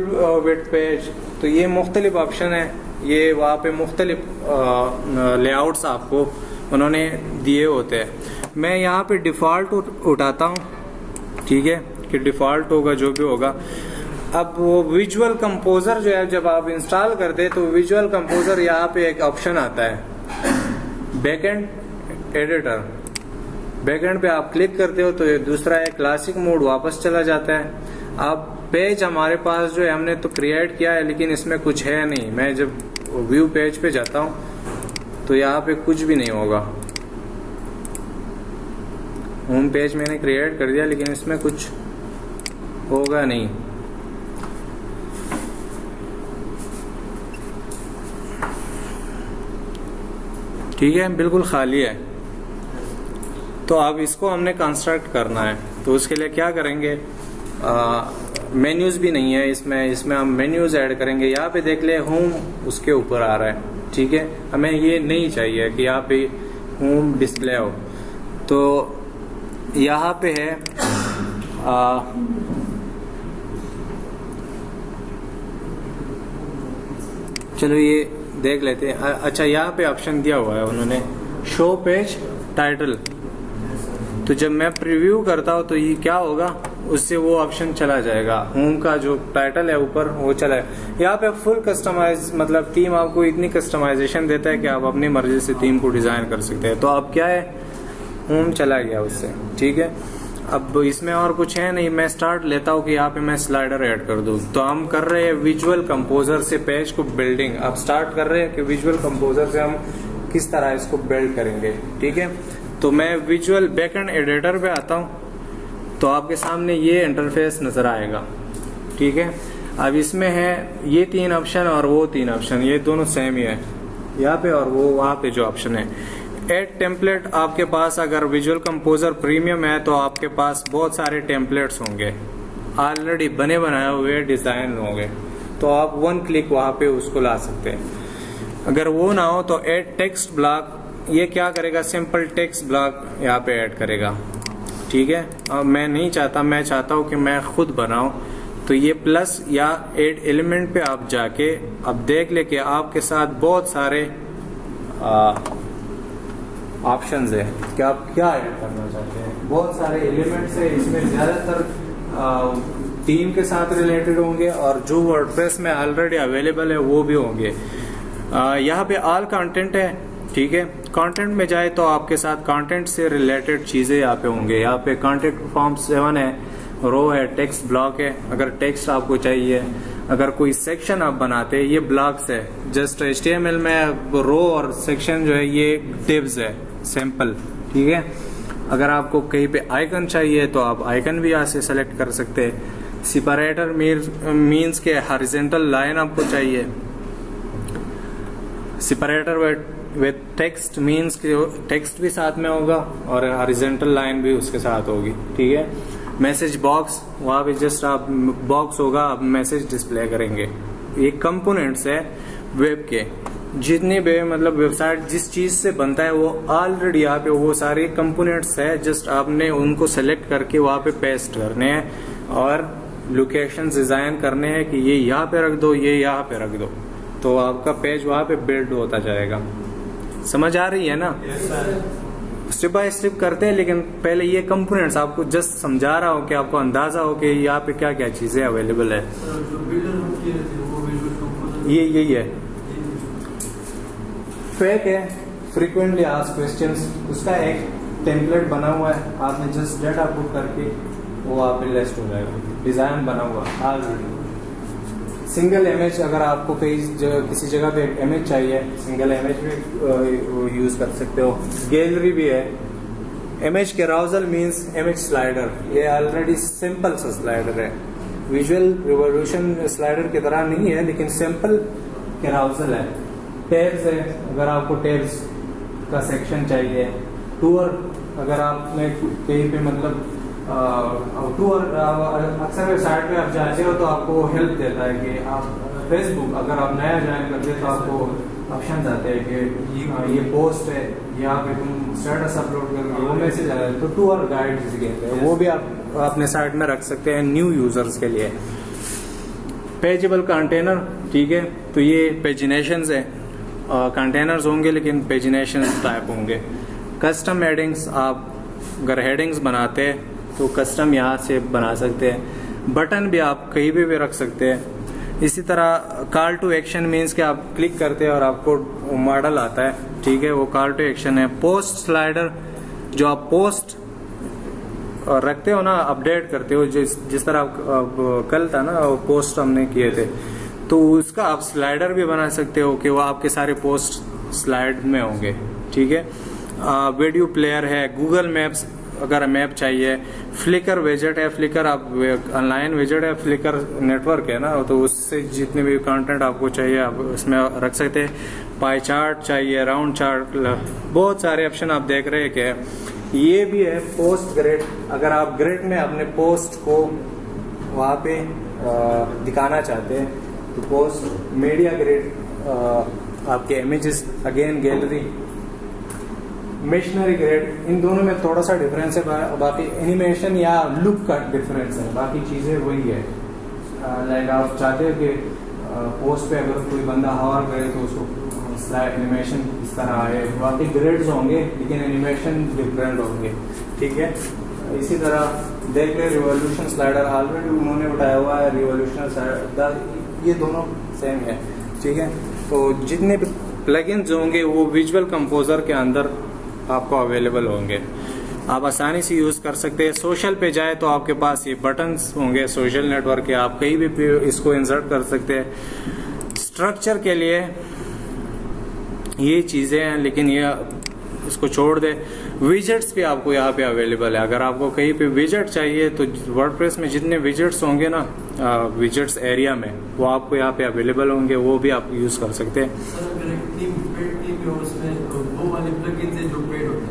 S1: विड्थ पेज, तो ये मुख्तलिफ ऑप्शन है। ये वहाँ पे मुख्तलिफ लेआउट्स आपको उन्होंने दिए होते हैं। मैं यहाँ पे डिफ़ॉल्ट उठाता हूँ, ठीक है, कि डिफ़ॉल्ट होगा जो भी होगा। अब वो विजुअल कंपोजर जो है जब आप इंस्टॉल करते हैं तो विजुअल कंपोजर यहाँ पे एक ऑप्शन आता है बैकएंड एडिटर। बैकएंड पे आप क्लिक करते हो तो ये दूसरा है क्लासिक मोड वापस चला जाता है। अब पेज हमारे पास जो है हमने तो क्रिएट किया है लेकिन इसमें कुछ है नहीं। मैं जब व्यू पेज पे जाता हूँ तो यहाँ पे कुछ भी नहीं होगा। होम पेज मैंने क्रिएट कर दिया लेकिन इसमें कुछ होगा नहीं। ठीक है, बिल्कुल खाली है। तो अब इसको हमने कंस्ट्रक्ट करना है तो उसके लिए क्या करेंगे, मेन्यूज भी नहीं है इसमें हम मेन्यूज ऐड करेंगे। यहाँ पे देख ले होम उसके ऊपर आ रहा है, ठीक है, हमें ये नहीं चाहिए कि यहाँ पे होम डिस्प्ले हो। तो यहाँ पे है चलो ये देख लेते हैं। अच्छा, यहाँ पे ऑप्शन दिया हुआ है उन्होंने शो पेज टाइटल। तो जब मैं प्रीव्यू करता हूँ तो ये क्या होगा, उससे वो ऑप्शन चला जाएगा, होम का जो टाइटल है ऊपर वो चला है। यहाँ पे फुल कस्टमाइज, मतलब थीम आपको इतनी कस्टमाइजेशन देता है कि आप अपनी मर्जी से थीम को डिजाइन कर सकते हैं। तो अब क्या है, होम चला गया उससे, ठीक है। अब इसमें और कुछ है नहीं। मैं स्टार्ट लेता हूँ कि यहाँ पे मैं स्लाइडर ऐड कर दूँ। तो हम कर रहे हैं विजुअल कंपोजर से पेज को बिल्डिंग। अब स्टार्ट कर रहे हैं कि विजुअल कंपोजर से हम किस तरह इसको बिल्ड करेंगे, ठीक है। तो मैं विजुअल बैकएंड एडिटर पे आता हूँ तो आपके सामने ये इंटरफेस नजर आएगा, ठीक है। अब इसमें है ये 3 ऑप्शन और वो 3 ऑप्शन, ये दोनों सेम ही है यहाँ पे और वो वहाँ पे जो ऑप्शन है। एड टेम्पलेट, आपके पास अगर विजुअल कंपोजर प्रीमियम है तो आपके पास बहुत सारे टेम्पलेट्स होंगे, ऑलरेडी बने बनाए हुए डिजाइन होंगे, तो आप 1 क्लिक वहां पे उसको ला सकते हैं। अगर वो ना हो तो एड टेक्स्ट ब्लॉक, ये क्या करेगा, सिंपल टेक्स्ट ब्लॉक यहाँ पे ऐड करेगा, ठीक है। अब मैं नहीं चाहता, मैं चाहता हूँ कि मैं खुद बनाऊं, तो ये प्लस या एड एलिमेंट पे आप जाके अब देख ले कि आपके साथ बहुत सारे ऑप्शंस है कि आप क्या ऐड करना चाहते हैं। बहुत सारे एलिमेंट्स है इसमें, ज्यादातर थीम के साथ रिलेटेड होंगे और जो वर्डप्रेस में ऑलरेडी अवेलेबल है वो भी होंगे। यहाँ पे ऑल कंटेंट है, ठीक है। कंटेंट में जाए तो आपके साथ कंटेंट से रिलेटेड चीजें यहाँ पे होंगे। यहाँ पे कंटेंट फॉर्म 7 है, रो है, टेक्स्ट ब्लॉक है, अगर टेक्स्ट आपको चाहिए। अगर कोई सेक्शन आप बनाते हैं, ये ब्लॉक्स है, जस्ट HTML में रो और सेक्शन जो है ये डिव्स है, सिंपल, ठीक है। अगर आपको कहीं पे आइकन चाहिए तो आप आइकन भी यहाँ से सेलेक्ट कर सकते हैं। सेपरेटर मीन्स के हॉरिजॉन्टल लाइन आपको चाहिए। सेपरेटर विद टेक्स्ट मीन्स के टेक्स्ट भी साथ में होगा और हॉरिजॉन्टल लाइन भी उसके साथ होगी, ठीक है। मैसेज बॉक्स, वहां पे जस्ट आप बॉक्स होगा, आप मैसेज डिस्प्ले करेंगे। ये कंपोनेंट्स है वेब के, जितने भी मतलब वेबसाइट जिस चीज से बनता है वो ऑलरेडी यहाँ पे वो सारे कंपोनेंट्स है, जस्ट आपने उनको सेलेक्ट करके वहां पे पेस्ट करने हैं और लोकेशन डिजाइन करने हैं कि ये यहाँ पे रख दो, ये यहाँ पे रख दो, तो आपका पेज वहां पे बिल्ड होता जाएगा। समझ आ रही है ना? स्टेप बाय स्टेप करते हैं, लेकिन पहले ये कंपोनेंट्स आपको जस्ट समझा रहा हूँ कि आपको अंदाजा हो कि यहाँ पे क्या क्या चीजें अवेलेबल है। ये यही है, फेक है, फ्रीक्वेंटली आस्क्ड क्वेश्चंस, उसका एक टेम्पलेट बना हुआ है, आपने जस्ट डेटा पुट करके वो आप पे लिस्ट हो जाएगा, डिजाइन बना हुआ ऑलरेडी। सिंगल इमेज, अगर आपको किसी जगह पे एक इमेज चाहिए, सिंगल इमेज भी यूज कर सकते हो। गैलरी भी है। Image carousel means image slider, ये ऑलरेडी सिंपल सा स्लाइडर है, विजुअल रिवोल्यूशन स्लाइडर की तरह नहीं है, लेकिन सिंपल कैराउजल है। टैब्स है, अगर आपको टैब्स का सेक्शन चाहिए। टूर, अगर आपने कहीं पे मतलब टूर, अक्सर वेबसाइट पे आप जाते हो तो आपको हेल्प देता है कि आप फेसबुक, अगर आप नया ज्वाइन करते हो तो आपको ऑप्शन आते हैं कि ये पोस्ट है, यहाँ पे तुम स्टेटस अपलोड करोगे, वो मैसेज आ है, तो टूर गाइड जिसे कहते हैं, वो भी आप अपने साइट में रख सकते हैं न्यू यूजर्स के लिए। पेजेबल कंटेनर, ठीक है, तो ये पेजिनेशंस है, कंटेनर्स होंगे लेकिन पेजिनेशंस टाइप होंगे। कस्टम हेडिंग्स, आप अगर हेडिंग्स बनाते हैं तो कस्टम यहाँ से बना सकते हैं। बटन भी आप कहीं भी रख सकते हैं। इसी तरह कॉल टू एक्शन मीन्स कि आप क्लिक करते हैं और आपको मॉडल आता है, ठीक है, वो कॉल टू एक्शन है। पोस्ट स्लाइडर, जो आप पोस्ट रखते हो ना, अपडेट करते हो, जिस तरह कल था ना वो पोस्ट हमने किए थे, तो उसका आप स्लाइडर भी बना सकते हो कि वो आपके सारे पोस्ट स्लाइड में होंगे, ठीक है। वीडियो प्लेयर है, गूगल मैप्स अगर मैप चाहिए, फ्लिकर विजेट है, फ्लिकर आप ऑनलाइन विजेट है, फ्लिकर नेटवर्क है ना, तो उससे जितने भी कंटेंट आपको चाहिए आप उसमें रख सकते हैं। पाई चार्ट चाहिए, राउंड चार्ट, बहुत सारे ऑप्शन आप देख रहे हैं कि ये भी है। पोस्ट ग्रिड, अगर आप ग्रिड में अपने पोस्ट को वहाँ पे दिखाना चाहते हैं तो पोस्ट, मीडिया ग्रिड, आपके images, again gallery, masonry grid, इन दोनों में थोड़ा सा डिफरेंस है, बाकी एनिमेशन या लुक का डिफरेंस है, बाकी चीजें वही है। लाइक आप चाहते हो कि पोस्ट पे अगर कोई बंदा हवर करे तो उसको एनिमेशन इस तरह आए, बाकी ग्रिड्स होंगे लेकिन एनिमेशन डिफरेंट होंगे, ठीक है। इसी तरह देख ले रिवॉल्यूशन स्लाइडर, ऑलरेडी उन्होंने उठाया हुआ है रिवॉल्यूशन स्लाइडर, ये दोनों सेम है, ठीक है। तो जितने भी प्लगइन्स होंगे वो विजुअल कंपोजर के अंदर आपको अवेलेबल होंगे, आप आसानी से यूज कर सकते हैं। सोशल पे जाए तो आपके पास ये बटन्स होंगे सोशल नेटवर्क के, आप कहीं भी इसको इंसर्ट कर सकते हैं। स्ट्रक्चर के लिए ये चीजें हैं, लेकिन ये इसको छोड़ दे। विजेट्स भी आपको यहाँ पे अवेलेबल है, अगर आपको कहीं पे विजेट चाहिए तो वर्डप्रेस में जितने विजेट्स होंगे ना विजेट्स एरिया में, वो आपको यहाँ पे अवेलेबल होंगे, वो भी आप यूज कर सकते हैं।
S2: सर अगर एक थीम उसमें वो वाले प्लगइन्स हैं जो पेड होते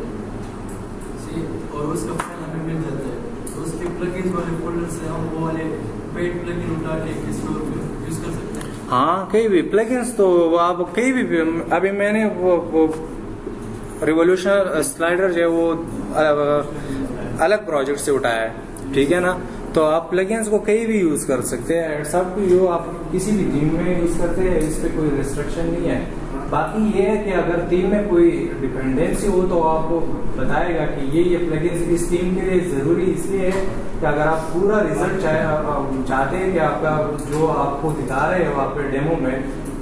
S2: हैं और उसका फाइल हमें मिल जाता है, तो उसके प्लगइन्स वाले फोल्डर से हम वो वाले पेड प्लगइन उठा के स्टोर में यूज कर सकते हैं।
S1: हाँ, कहीं भी प्लगइन्स तो आप कहीं भी, अभी मैंने वो रिवॉल्यूशन स्लाइडर जो है वो अलग प्रोजेक्ट से उठाया है, ठीक है ना, तो आप प्लगइन्स को कहीं भी यूज कर सकते हैं। सब जो आप किसी भी थीम में यूज करते हैं, इस पे कोई रिस्ट्रिक्शन नहीं है। बाकी ये है कि अगर थीम में कोई डिपेंडेंसी हो तो आपको बताएगा कि ये प्लगइन्स इस थीम के लिए जरूरी इसलिए है कि अगर आप पूरा रिजल्ट चाहते हैं कि आपका जो आपको दिखा रहे हैं वहाँ पे डेमो में,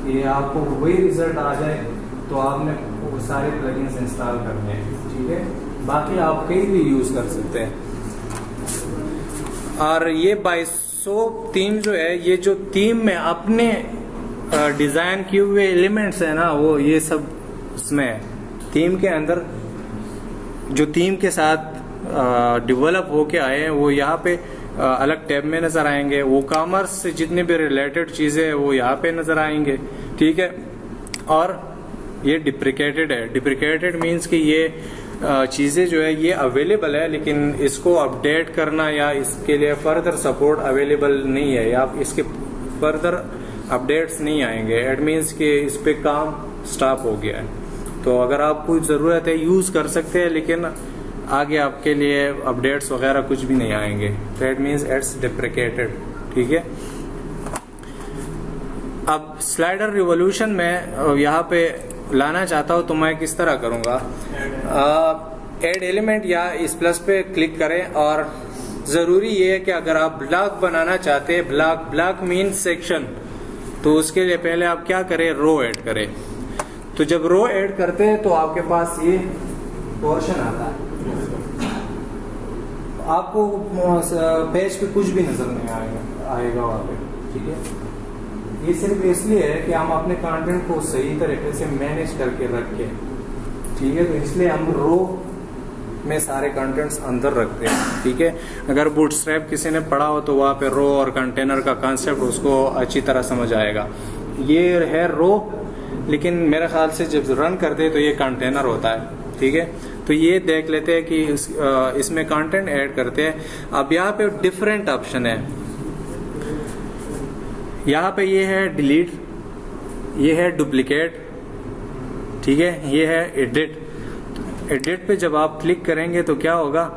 S1: कि आपको वही रिजल्ट आ जाए, तो आपने वो सारे प्लगइन्स इंस्टॉल करने हैं, ठीक है। बाकी आप कहीं भी यूज कर सकते हैं। और ये बाइसो थीम जो है, ये जो थीम में अपने डिजाइन किए हुए एलिमेंट्स है ना, वो ये सब उसमें है। थीम के अंदर जो थीम के साथ डेवलप होके आए हैं वो यहाँ पे अलग टैब में नजर आएंगे। वो कॉमर्स से जितने भी रिलेटेड चीजें वो यहाँ पे नजर आएंगे, ठीक है। और ये डिप्रिकेटेड है। डिप्रिकेटेड मीन्स कि ये चीजें जो है ये अवेलेबल है, लेकिन इसको अपडेट करना या इसके लिए फर्दर सपोर्ट अवेलेबल नहीं है, या इसके फर्दर अपडेट्स नहीं आएंगे। इट मीन्स कि इस पे काम स्टॉप हो गया है। तो अगर आपको जरूरत है यूज कर सकते हैं, लेकिन आगे आपके लिए अपडेट्स वगैरह कुछ भी नहीं आएंगे। तो इट मीन्स इट्स डिप्रिकेटेड, ठीक है। अब स्लाइडर रिवॉल्यूशन में यहाँ पे लाना चाहता हूँ तो मैं किस तरह करूंगा, एड एलिमेंट या इस प्लस पे क्लिक करें। और जरूरी ये है कि अगर आप ब्लॉक बनाना चाहते हैं, ब्लॉक मीन्स सेक्शन, तो उसके लिए पहले आप क्या करें, रो ऐड करें। तो जब रो ऐड करते हैं तो आपके पास ये पोर्शन आता है, आपको पेज पे कुछ भी नजर नहीं आएगा वहां पे, ठीक है। ये सिर्फ इसलिए है कि हम अपने कंटेंट को सही तरीके से मैनेज करके रखें, ठीक है। तो इसलिए हम रो में सारे कंटेंट्स अंदर रखते हैं, ठीक है। अगर बूटस्ट्रैप किसी ने पढ़ा हो तो वहाँ पे रो और कंटेनर का कॉन्सेप्ट उसको अच्छी तरह समझ आएगा। ये है रो, लेकिन मेरे ख्याल से जब रन करते हैं तो ये कंटेनर होता है, ठीक है। तो ये देख लेते हैं कि इसमें कंटेंट ऐड करते हैं। अब यहाँ पे डिफरेंट ऑप्शन है, यहाँ पे ये है डिलीट, ये है डुप्लीकेट, ठीक है, ये है एडिट। एडिट पे जब आप क्लिक करेंगे तो क्या होगा,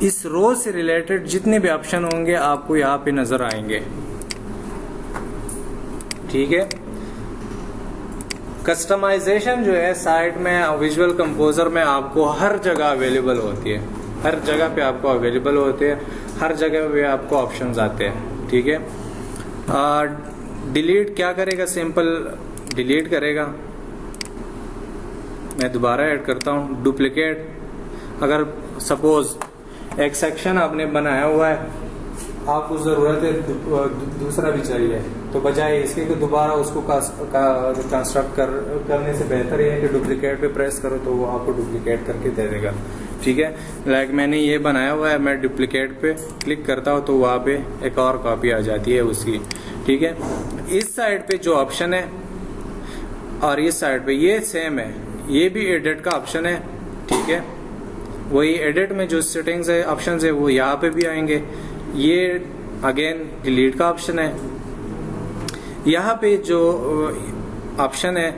S1: इस रो से रिलेटेड जितने भी ऑप्शन होंगे आपको यहाँ पे नजर आएंगे, ठीक है। कस्टमाइजेशन जो है साइट में विजुअल कंपोजर में आपको हर जगह अवेलेबल होती है, हर जगह पे आपको अवेलेबल होते हैं, हर जगह पे आपको ऑप्शंस आते हैं, ठीक है। डिलीट क्या करेगा, सिंपल डिलीट करेगा। मैं दोबारा ऐड करता हूँ, डुप्लीकेट। अगर सपोज एक सेक्शन आपने बनाया हुआ है, आपको जरूरत है दूसरा भी चाहिए, तो बजाय इसके कि दोबारा उसको कंस्ट्रक्ट करने से बेहतर है कि डुप्लीकेट पे प्रेस करो तो वो आपको डुप्लीकेट करके दे देगा, ठीक है। लाइक मैंने ये बनाया हुआ है, मैं डुप्लीकेट पे क्लिक करता हूँ तो वहाँ पे एक और कॉपी आ जाती है उसकी, ठीक है। इस साइड पे जो ऑप्शन है और इस साइड पे ये सेम है, ये भी एडिट का ऑप्शन है, ठीक है। वही एडिट में जो सेटिंग्स है, ऑप्शन है, वो यहाँ पे भी आएंगे। ये अगेन डिलीट का ऑप्शन है। यहाँ पे जो ऑप्शन है,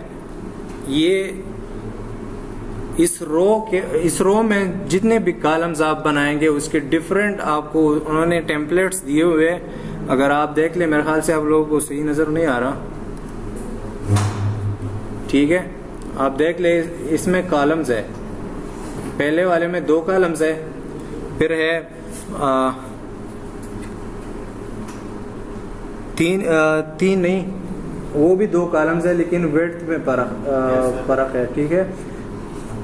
S1: ये इस रो में जितने भी कॉलम्स आप बनाएंगे उसके डिफरेंट आपको उन्होंने टेम्पलेट्स दिए हुए हैं। अगर आप देख ले, मेरे ख्याल से आप लोगों को सही नजर नहीं आ रहा, ठीक है। आप देख ले, इसमें कॉलम्स है, पहले वाले में 2 कॉलम्स है, फिर है 3 नहीं, वो भी 2 कॉलम्स है लेकिन विड्थ में फर्क है, ठीक है।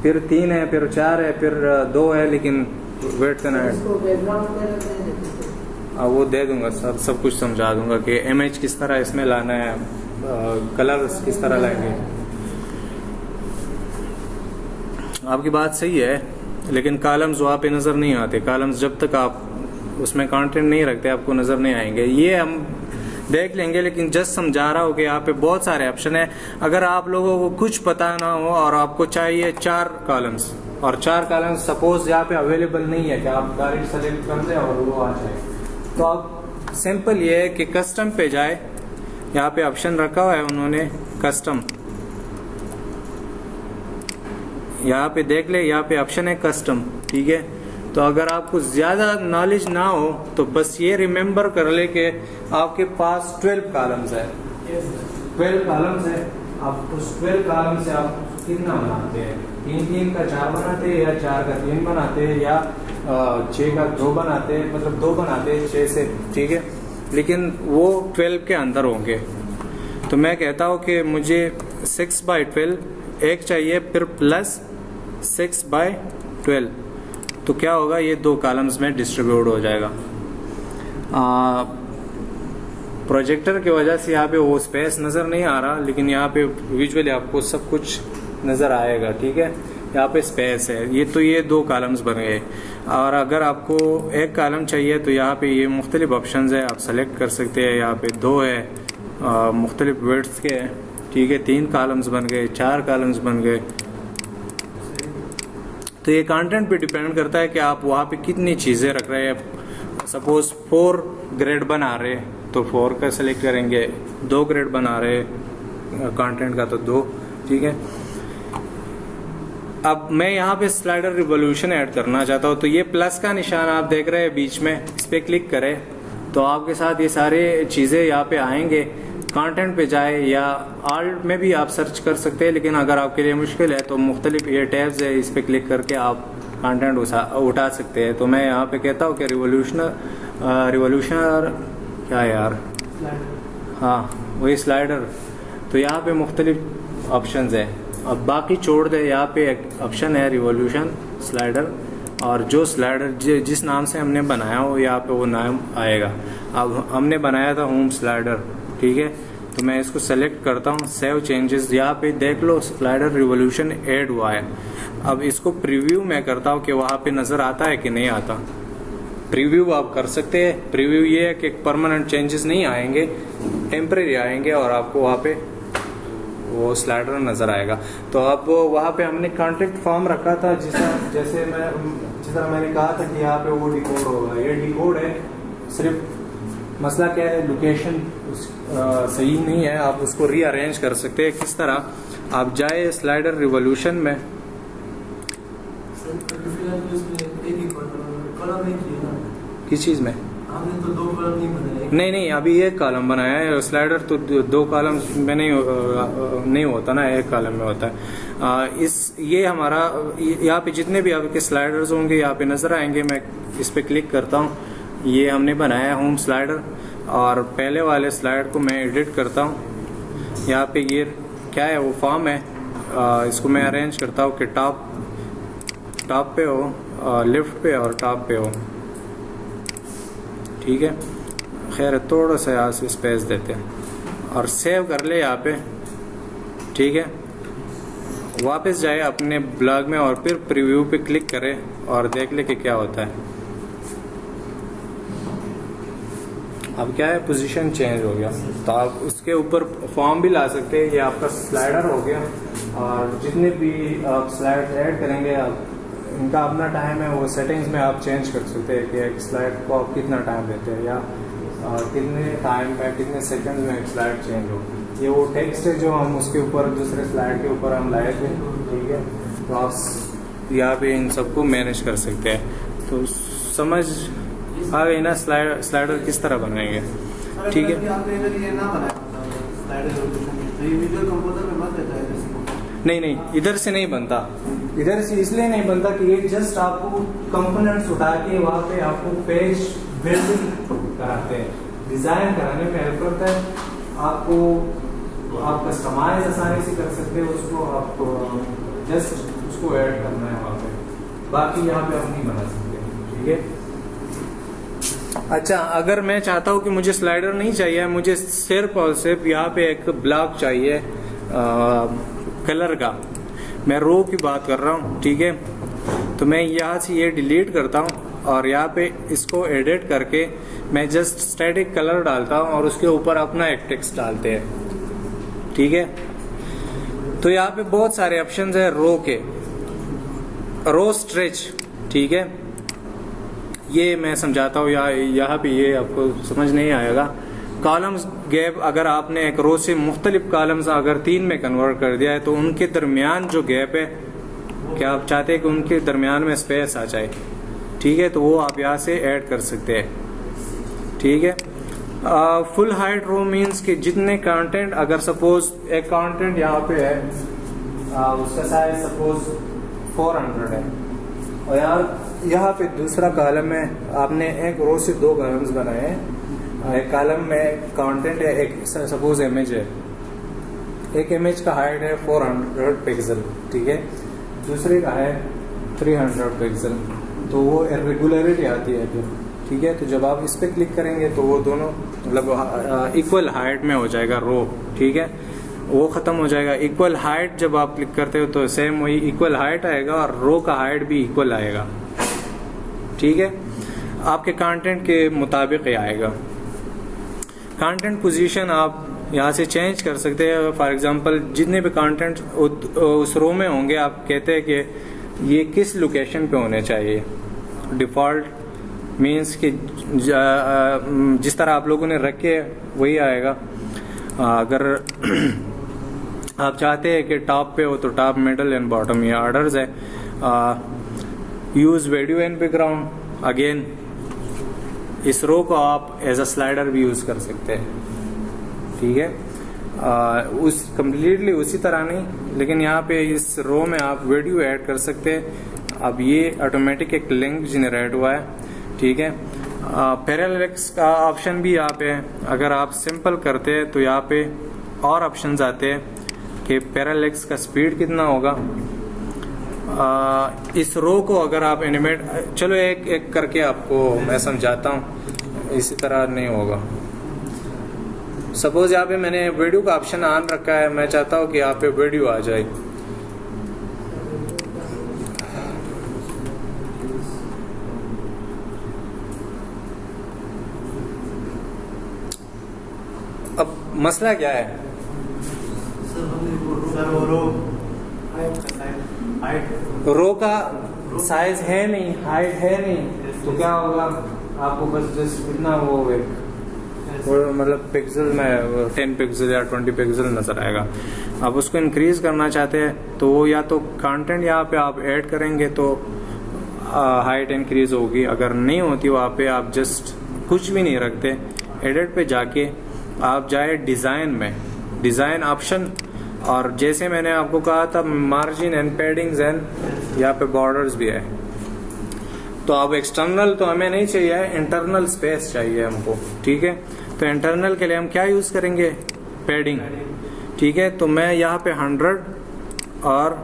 S1: फिर 3 है, फिर 4 है, फिर 2 है लेकिन विड्थ ना है। वो दे दूंगा, सब कुछ समझा दूंगा कि इमेज किस तरह इसमें लाना है, कलर्स किस तरह लाएंगे। आपकी बात सही है, लेकिन कॉलम्स वहाँ पे नजर नहीं आते। कॉलम्स जब तक आप उसमें कंटेंट नहीं रखते आपको नजर नहीं आएंगे। ये हम देख लेंगे, लेकिन जस्ट समझा रहा हूँ कि यहाँ पे बहुत सारे ऑप्शन है। अगर आप लोगों को कुछ पता ना हो और आपको चाहिए 4 कॉलम्स और 4 कॉलम्स सपोज यहाँ पे अवेलेबल नहीं है कि आप डायरेक्ट सेलेक्ट कर दें और वो आ जाए, तो आप सिंपल ये है कि कस्टम पे जाए। यहाँ पे ऑप्शन रखा हुआ है उन्होंने कस्टम, यहाँ पे देख ले, यहाँ पे ऑप्शन है कस्टम, ठीक है। तो अगर आपको ज्यादा नॉलेज ना हो तो बस ये रिमेम्बर कर ले कि आपके पास 12 कॉलम्स है, 12 कॉलम्स है। आप उस 12 कॉलम से आप कितना बनाते हैं, 3 का 4 बनाते हैं, या 4 का 3 बनाते हैं, या 6 का 2 बनाते हैं, मतलब 2 बनाते हैं 6 से, ठीक है। लेकिन वो 12 के अंदर होंगे। तो मैं कहता हूँ कि मुझे 6/12 एक चाहिए, फिर प्लस 6/12, तो क्या होगा, ये 2 कॉलम्स में डिस्ट्रीब्यूट हो जाएगा। प्रोजेक्टर की वजह से यहाँ पे वो स्पेस नजर नहीं आ रहा, लेकिन यहाँ पे विजुअली आपको सब कुछ नजर आएगा, ठीक है। यहाँ पे स्पेस है, ये 2 कॉलम्स बन गए। और अगर आपको एक कॉलम चाहिए तो यहाँ पे ये मुख्तलिफ ऑप्शंस है, आप सेलेक्ट कर सकते हैं। यहाँ पे 2 है, मुख्तलिफ विड्थ के, ठीक है। 3 कॉलम्स बन गए, 4 कॉलम्स बन गए। तो ये कंटेंट पे डिपेंड करता है कि आप वहाँ पे कितनी चीजें रख रहे हैं। सपोज 4 ग्रेड बना रहे तो 4 का सेलेक्ट करेंगे, 2 ग्रेड बना रहे कंटेंट का तो 2, ठीक है। अब मैं यहाँ पे स्लाइडर रिवॉल्यूशन ऐड करना चाहता हूँ, तो ये प्लस का निशान आप देख रहे हैं बीच में, इस पे क्लिक करें तो आपके साथ ये सारे चीजें यहाँ पे आएंगे। कंटेंट पे जाए या आल्ट में भी आप सर्च कर सकते हैं, लेकिन अगर आपके लिए मुश्किल है तो मुख्तलिफ ये टैब्स है, इस पे क्लिक करके आप कंटेंट उठा सकते हैं। तो मैं यहाँ पे कहता हूँ कि रिवॉल्यूशनर क्या है यार, हाँ वही स्लाइडर। तो यहाँ पे मुख्तलिफ ऑप्शंस है, अब बाकी छोड़ दे। यहाँ पे एक ऑप्शन है रिवॉल्यूशन स्लाइडर, और जो स्लाइडर जिस नाम से हमने बनाया हो यहाँ पे वो नाम आएगा। अब हमने बनाया था होम स्लाइडर, ठीक है। तो मैं इसको सेलेक्ट करता हूँ, सेव चेंजेस। यहाँ पे देख लो स्लाइडर रिवॉल्यूशन ऐड हुआ है। अब इसको प्रीव्यू में करता हूँ कि वहाँ पे नजर आता है कि नहीं आता। प्रीव्यू आप कर सकते हैं। प्रीव्यू ये है कि परमानेंट चेंजेस नहीं आएंगे, टेम्परेरी आएंगे और आपको वहाँ पे वो स्लाइडर नजर आएगा। तो अब वहाँ पे हमने कॉन्टेक्ट फॉर्म रखा था, जिस तरह मैंने कहा था कि यहाँ पे वो डिकोड होगा। ये डिकोड है, सिर्फ मसला क्या है, लोकेशन सही नहीं है। आप उसको रीअरेंज कर सकते हैं। किस तरह, आप जाए स्लाइडर रिवॉल्यूशन में, किस चीज में,
S2: हमने तो 2 कॉलम नहीं बनाए।
S1: नहीं, अभी एक कॉलम बनाया है। स्लाइडर तो 2 कॉलम में नहीं होता ना, एक कॉलम में होता है। ये हमारा यहाँ पे जितने भी आपके स्लाइडर्स होंगे यहाँ पे नजर आएंगे। मैं इस पे क्लिक करता हूँ, ये हमने बनाया होम स्लाइडर। और पहले वाले स्लाइड को मैं एडिट करता हूँ। यहाँ पे ये क्या है, वो फॉर्म है। इसको मैं अरेंज करता हूँ कि टॉप पे हो, लेफ्ट पे और टॉप पे हो। ठीक है, खैर थोड़ा सा यहाँ से स्पेस देते हैं और सेव कर ले यहाँ पे। ठीक है, वापस जाए अपने ब्लॉग में और फिर प्रीव्यू पे क्लिक करें और देख ले कि क्या होता है। अब क्या है, पोजीशन चेंज हो गया। तो आप उसके ऊपर फॉर्म भी ला सकते हैं। ये आपका स्लाइडर हो गया। और जितने भी आप स्लाइड ऐड करेंगे, आप इनका अपना टाइम है, वो सेटिंग्स में आप चेंज कर सकते हैं कि एक स्लाइड को आप कितना टाइम देते हैं या कितने टाइम पे, कितने सेकंड में एक स्लाइड चेंज हो। ये वो टेक्स्ट है जो हम उसके ऊपर दूसरे स्लाइड के ऊपर हम लाए थे। ठीक है, तो आप यहाँ पे इन सबको मैनेज कर सकते हैं। तो समझ आ गई ना स्लाइडर किस तरह बनाएंगे। ठीक है, नहीं, इधर से नहीं बनता। इधर से इसलिए नहीं बनता कि ये जस्ट आपको कंपोनेंट्स उठा के वहाँ पे आपको पेज बिल्डिंग कराते हैं, डिजाइन कराने में हेल्प करता है। आपको आप कस्टमाइज आसानी से कर सकते हो उसको, आपको जस्ट उसको ऐड करना है वहाँ पे। बाकी यहाँ पे आप नहीं बना सकते। ठीक है, अच्छा, अगर मैं चाहता हूँ कि मुझे स्लाइडर नहीं चाहिए, मुझे सिर्फ और सिर्फ यहाँ पे एक ब्लॉक चाहिए कलर का, मैं रो की बात कर रहा हूँ। ठीक है, तो मैं यहाँ से ये डिलीट करता हूँ और यहाँ पे इसको एडिट करके मैं जस्ट स्टैटिक कलर डालता हूँ और उसके ऊपर अपना एक टेक्स्ट डालते हैं। ठीक है, तो यहाँ पे बहुत सारे ऑप्शंस है रो के। रो स्ट्रेच, ठीक है, ये मैं समझाता हूँ। यहाँ पे ये आपको समझ नहीं आएगा। कॉलम्स गैप, अगर आपने एक रो से मुख्तलिफ कॉलम्स अगर 3 में कन्वर्ट कर दिया है तो उनके दरमियान जो गैप है, क्या आप चाहते हैं कि उनके दरमियान में स्पेस आ जाए। ठीक है, तो वो आप यहाँ से ऐड कर सकते हैं। ठीक है, फुल हाइट रो मीन्स कि जितने कंटेंट, अगर सपोज एक कंटेंट यहाँ पे है, उसका साइज सपोज 400 है और यहाँ पे दूसरा कॉलम है, आपने एक रो से 2 कॉलम्स बनाए हैं। एक कॉलम में कंटेंट है, एक सपोज इमेज है, एक इमेज का हाइट है 400 पिक्सल। ठीक है, दूसरे का है 300 पिक्सल, तो वो इरेगुलरिटी आती है फिर। ठीक है, तो जब आप इस पे क्लिक करेंगे तो वो दोनों मतलब इक्वल हाइट में हो जाएगा रो। ठीक है, वो खत्म हो जाएगा। इक्वल हाइट जब आप क्लिक करते हो तो सेम वही इक्वल हाइट आएगा और रो का हाइट भी इक्वल आएगा। ठीक है, आपके कंटेंट के मुताबिक ही आएगा। कंटेंट पोजीशन आप यहाँ से चेंज कर सकते हैं। फॉर एग्जांपल जितने भी कंटेंट उस रो में होंगे, आप कहते हैं कि ये किस लोकेशन पे होने चाहिए। डिफॉल्ट मींस कि जिस तरह आप लोगों ने रखे वही आएगा। अगर आप चाहते हैं कि टॉप पे हो तो टॉप, मिडल एंड बॉटम, ये ऑर्डर्स है। Use video and background, again इस रो को आप एज अ स्लाइडर भी यूज कर सकते हैं। ठीक है, उस कम्प्लीटली उसी तरह नहीं, लेकिन यहाँ पे इस रो में आप वीडियो ऐड कर सकते हैं। अब ये ऑटोमेटिक एक लिंक जनरेट हुआ है। ठीक है, पैरेलैक्स का ऑप्शन भी यहाँ पे है। अगर आप सिंपल करते हैं तो यहाँ पे और ऑप्शंस आते हैं कि पैरेलैक्स का स्पीड कितना होगा। इस रो को अगर आप एनिमेट, चलो एक एक करके आपको मैं समझाता हूँ, इसी तरह नहीं होगा। सपोज यहाँ पे मैंने वीडियो का ऑप्शन ऑन रखा है, मैं चाहता हूँ कि यहाँ पे वीडियो आ जाए। अब मसला क्या है? रो का साइज है नहीं, हाइट है नहीं, तो क्या होगा, आपको बस जस्ट इतना वो मतलब पिक्सल में 10 पिक्सल या 20 पिक्सल नजर आएगा। आप उसको इंक्रीज करना चाहते हैं तो वो या तो कंटेंट यहाँ पे आप ऐड करेंगे तो हाइट इंक्रीज होगी, अगर नहीं होती वहाँ पे आप जस्ट कुछ भी नहीं रखते, एडिट पे जाके आप जाए डिज़ाइन में, डिज़ाइन ऑप्शन, और जैसे मैंने आपको कहा था मार्जिन एंड पैडिंग्स एंड यहाँ पे बॉर्डर्स भी है। तो अब एक्सटर्नल तो हमें नहीं चाहिए, इंटरनल स्पेस चाहिए हमको, ठीक है। तो इंटरनल के लिए हम क्या यूज़ करेंगे, पैडिंग, ठीक है। तो मैं यहाँ पे 100 और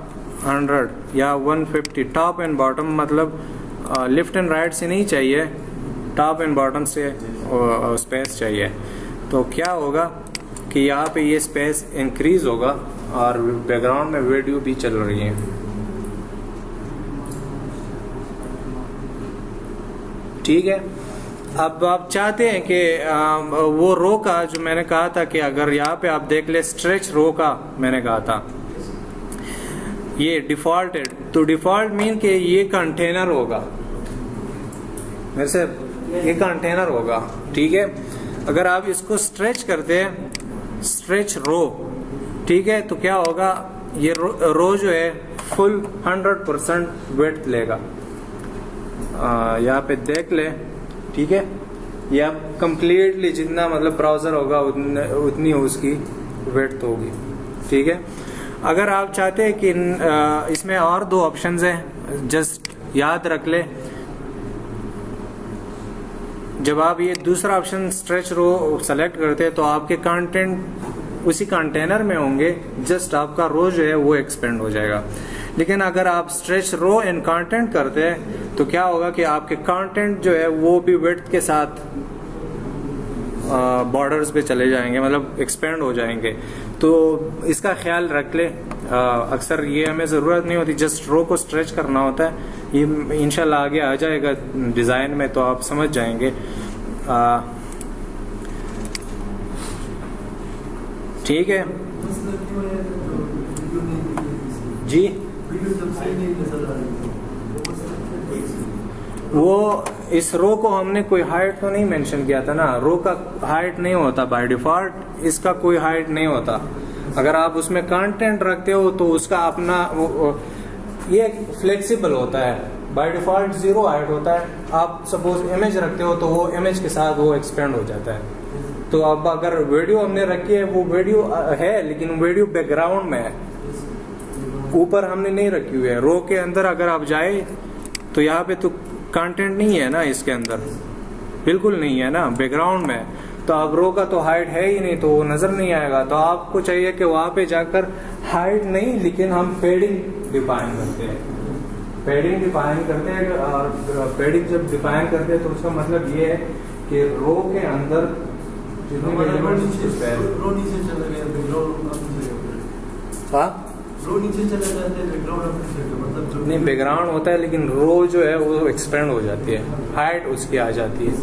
S1: 100 या 150 टॉप एंड बॉटम, मतलब लेफ्ट एंड राइट से नहीं चाहिए, टॉप एंड बॉटम से स्पेस चाहिए। तो क्या होगा कि यहाँ पे ये स्पेस इंक्रीज होगा और बैकग्राउंड में वीडियो भी चल रही है, ठीक है। अब आप चाहते हैं कि वो रो का जो मैंने कहा था कि अगर यहाँ पे आप देख ले स्ट्रेच रो का मैंने कहा था, ये डिफॉल्ट है। तो डिफॉल्ट मीन कि ये कंटेनर होगा, वैसे ये कंटेनर होगा, ठीक है। अगर आप इसको स्ट्रेच करते हैं, स्ट्रेच रो, ठीक है, तो क्या होगा, ये रो जो है फुल 100% वेट लेगा। यहाँ पे देख ले, ठीक है, ये आप कंप्लीटली जितना मतलब ब्राउजर होगा उतनी उसकी वेट होगी, ठीक है। अगर आप चाहते हैं कि इसमें और 2 ऑप्शंस हैं, जस्ट याद रख ले, जब आप ये दूसरा ऑप्शन स्ट्रेच रो सेलेक्ट करते हैं तो आपके कंटेंट उसी कंटेनर में होंगे, जस्ट आपका रो जो है वो एक्सपेंड हो जाएगा। लेकिन अगर आप स्ट्रेच रो एंड कंटेंट करते हैं तो क्या होगा कि आपके कंटेंट जो है वो भी विड्थ के साथ बॉर्डर्स पे चले जाएंगे, मतलब एक्सपेंड हो जाएंगे। तो इसका ख्याल रख ले, अक्सर ये हमें ज़रूरत नहीं होती, जस्ट रो को स्ट्रेच करना होता है। ये इंशाल्लाह आगे आ जाएगा डिज़ाइन में तो आप समझ जाएंगे। ठीक है जी, वो इस रो को हमने कोई हाइट तो नहीं मेंशन किया था ना, रो का हाइट नहीं होता बाय डिफॉल्ट, इसका कोई हाइट नहीं होता। अगर आप उसमें कंटेंट रखते हो तो उसका अपना ये फ्लेक्सिबल होता है, बाय डिफॉल्ट 0 हाइट होता है। आप सपोज इमेज रखते हो तो वो इमेज के साथ वो एक्सपेंड हो जाता है। तो अब अगर वीडियो हमने रखी है, वो वीडियो है लेकिन वीडियो बैकग्राउंड में है, ऊपर हमने नहीं रखी हुई है। रो के अंदर अगर आप जाए तो यहाँ पे तो कंटेंट नहीं है ना, इसके अंदर बिल्कुल नहीं है ना, बैकग्राउंड में। तो अब रो का तो हाइट है ही नहीं, तो वो नजर नहीं आएगा। तो आपको चाहिए कि वहां पे जाकर हाइट नहीं, लेकिन हम पेडिंग डिफाइन करते हैं, पेडिंग डिफाइन करते हैं। और पेडिंग जब डिफाइन करते हैं तो उसका मतलब ये है कि रो के अंदर जितने
S2: रो नीचे चला गया, रो नीचे चला जाता है, बैकग्राउंड मतलब
S1: नहीं, बैकग्राउंड होता है लेकिन रो जो है वो एक्सपेंड हो जाती है, हाइट उसकी आ जाती है।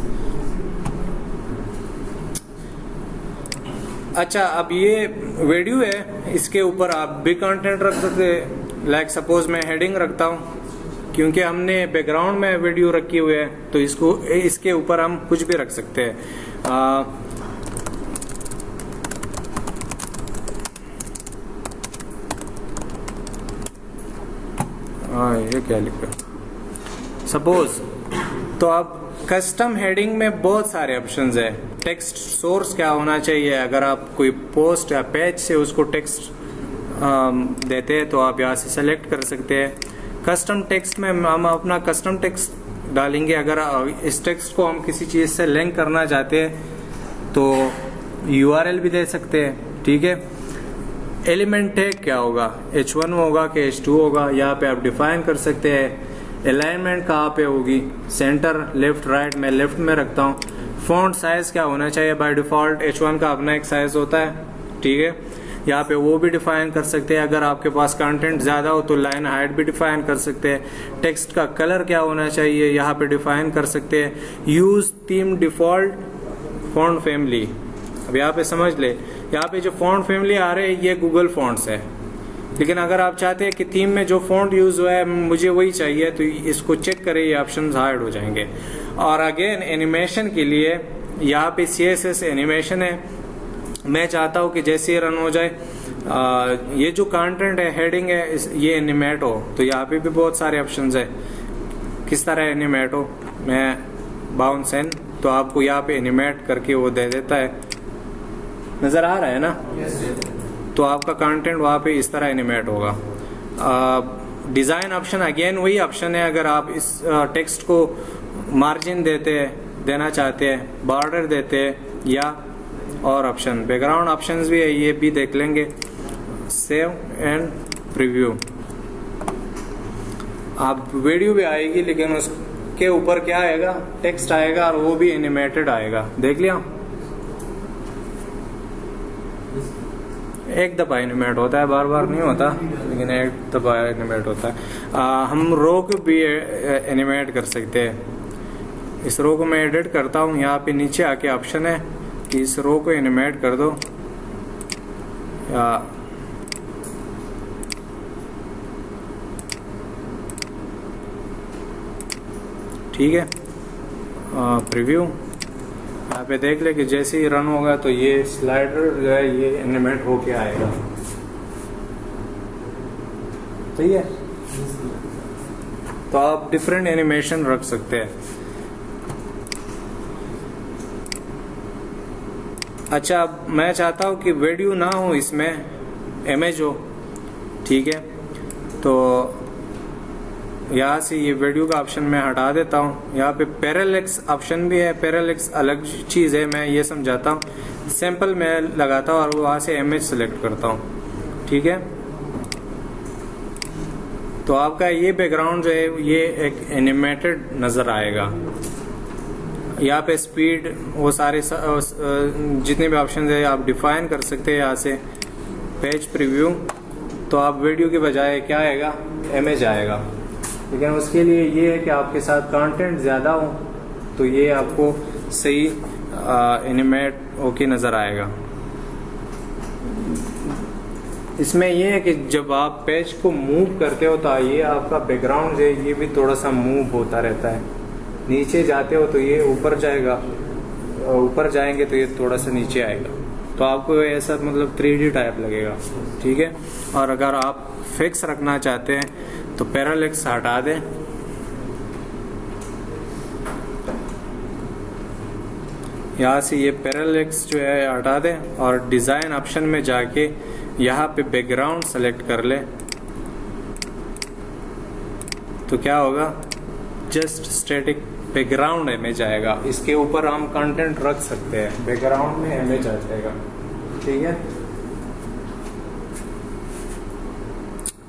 S1: अच्छा, अब ये वीडियो है, इसके ऊपर आप भी कंटेंट रख सकते हैं। लाइक सपोज मैं हेडिंग रखता हूँ, क्योंकि हमने बैकग्राउंड में वीडियो रखी हुई है तो इसको इसके ऊपर हम कुछ भी रख सकते हैं। ये क्या लिखा सपोज, तो अब कस्टम हेडिंग में बहुत सारे ऑप्शंस है। टेक्स्ट सोर्स क्या होना चाहिए, अगर आप कोई पोस्ट या पेज से उसको टेक्स्ट देते हैं तो आप यहाँ से सेलेक्ट कर सकते हैं। कस्टम टेक्स्ट में हम अपना कस्टम टेक्स्ट डालेंगे। अगर इस टेक्स्ट को हम किसी चीज से लिंक करना चाहते हैं तो URL भी दे सकते हैं, ठीक है। एलिमेंट टैग क्या होगा, H1 होगा कि H2 होगा, यहाँ पे आप डिफाइन कर सकते हैं। अलाइनमेंट कहाँ पे होगी, सेंटर, लेफ्ट, राइट, मैं लेफ्ट में रखता हूँ। फॉन्ट साइज क्या होना चाहिए, बाय डिफॉल्ट H1 का अपना एक साइज होता है, ठीक है, यहाँ पे वो भी डिफाइन कर सकते हैं। अगर आपके पास कंटेंट ज्यादा हो तो लाइन हाइट भी डिफाइन कर सकते हैं। टेक्स्ट का कलर क्या होना चाहिए, यहाँ पे डिफाइन कर सकते हैं। Use theme default font family, अब यहाँ पे समझ ले, यहाँ पे जो फॉन्ट फैमिली आ रहे हैं ये गूगल फॉन्ट्स है, लेकिन अगर आप चाहते हैं कि थीम में जो फॉन्ट यूज हुआ है मुझे वही चाहिए तो इसको चेक करें, ये ऑप्शंस हाइड हो जाएंगे। और अगेन एनिमेशन के लिए यहाँ पे CSS एनिमेशन है। मैं चाहता हूँ कि जैसे रन हो जाए ये जो कंटेंट है, हेडिंग है, ये एनिमेट हो, तो यहाँ पे भी बहुत सारे ऑप्शंस है किस तरह एनिमेट हो। मैं बाउंस एंड तो आपको यहाँ पे एनिमेट करके वो दे देता है। नजर आ रहा है ना? तो आपका कंटेंट वहाँ पे इस तरह एनिमेट होगा। डिजाइन ऑप्शन अगेन वही ऑप्शन है, अगर आप इस टेक्स्ट को मार्जिन देना चाहते हैं, बॉर्डर देते हैं, या और ऑप्शन बैकग्राउंड ऑप्शंस भी है, ये भी देख लेंगे। Save and preview. आप वीडियो भी आएगी लेकिन उसके ऊपर क्या आएगा, टेक्स्ट आएगा और वो भी एनिमेटेड आएगा। देख लिया? एक दफा एनिमेट होता है, बार बार नहीं होता, लेकिन एक दफा एनिमेट होता है। हम रो को भी एनिमेट कर सकते हैं। इस रो को मैं एडिट करता हूँ, यहाँ पे नीचे आके ऑप्शन है कि इस रो को एनिमेट कर दो, ठीक है। प्रीव्यू यहाँ पे देख ले कि जैसे ही रन होगा तो ये स्लाइडर जो है ये एनिमेट होके आएगा। सही है? तो आप डिफरेंट एनिमेशन रख सकते हैं। अच्छा, मैं चाहता हूँ कि वीडियो ना हो, इसमें इमेज हो, ठीक है। तो यहाँ से ये वीडियो का ऑप्शन मैं हटा देता हूँ। यहाँ पे पैरेलैक्स ऑप्शन भी है, पैरेलैक्स अलग चीज़ है, मैं ये समझाता हूँ। सैंपल मैं लगाता हूँ और वहाँ से इमेज सेलेक्ट करता हूँ, ठीक है। तो आपका ये बैकग्राउंड जो है ये एक एनिमेटेड नज़र आएगा। यहाँ पे स्पीड, वो सारे जितने भी ऑप्शन है आप डिफाइन कर सकते हैं यहाँ से। पेज प्रीव्यू, तो आप वीडियो के बजाय क्या आएगा, इमेज आएगा। लेकिन उसके लिए ये है कि आपके साथ कंटेंट ज़्यादा हो तो ये आपको सही एनिमेट होके नज़र आएगा। इसमें ये है कि जब आप पेज को मूव करते हो तो ये आपका बैकग्राउंड जो है ये भी थोड़ा सा मूव होता रहता है। नीचे जाते हो तो ये ऊपर जाएगा, ऊपर जाएंगे तो ये थोड़ा सा नीचे आएगा। तो आपको ऐसा मतलब 3D टाइप लगेगा, ठीक है। और अगर आप फिक्स रखना चाहते हैं तो पैरेलैक्स हटा दें, यहाँ से ये पैरेलैक्स जो है हटा दें और डिज़ाइन ऑप्शन में जाके यहाँ पे बैकग्राउंड सेलेक्ट कर ले। तो क्या होगा, जस्ट स्टैटिक बैकग्राउंड इमेज आएगा। इसके ऊपर हम कंटेंट रख सकते हैं, बैकग्राउंड में इमेज आ जाएगा, ठीक है।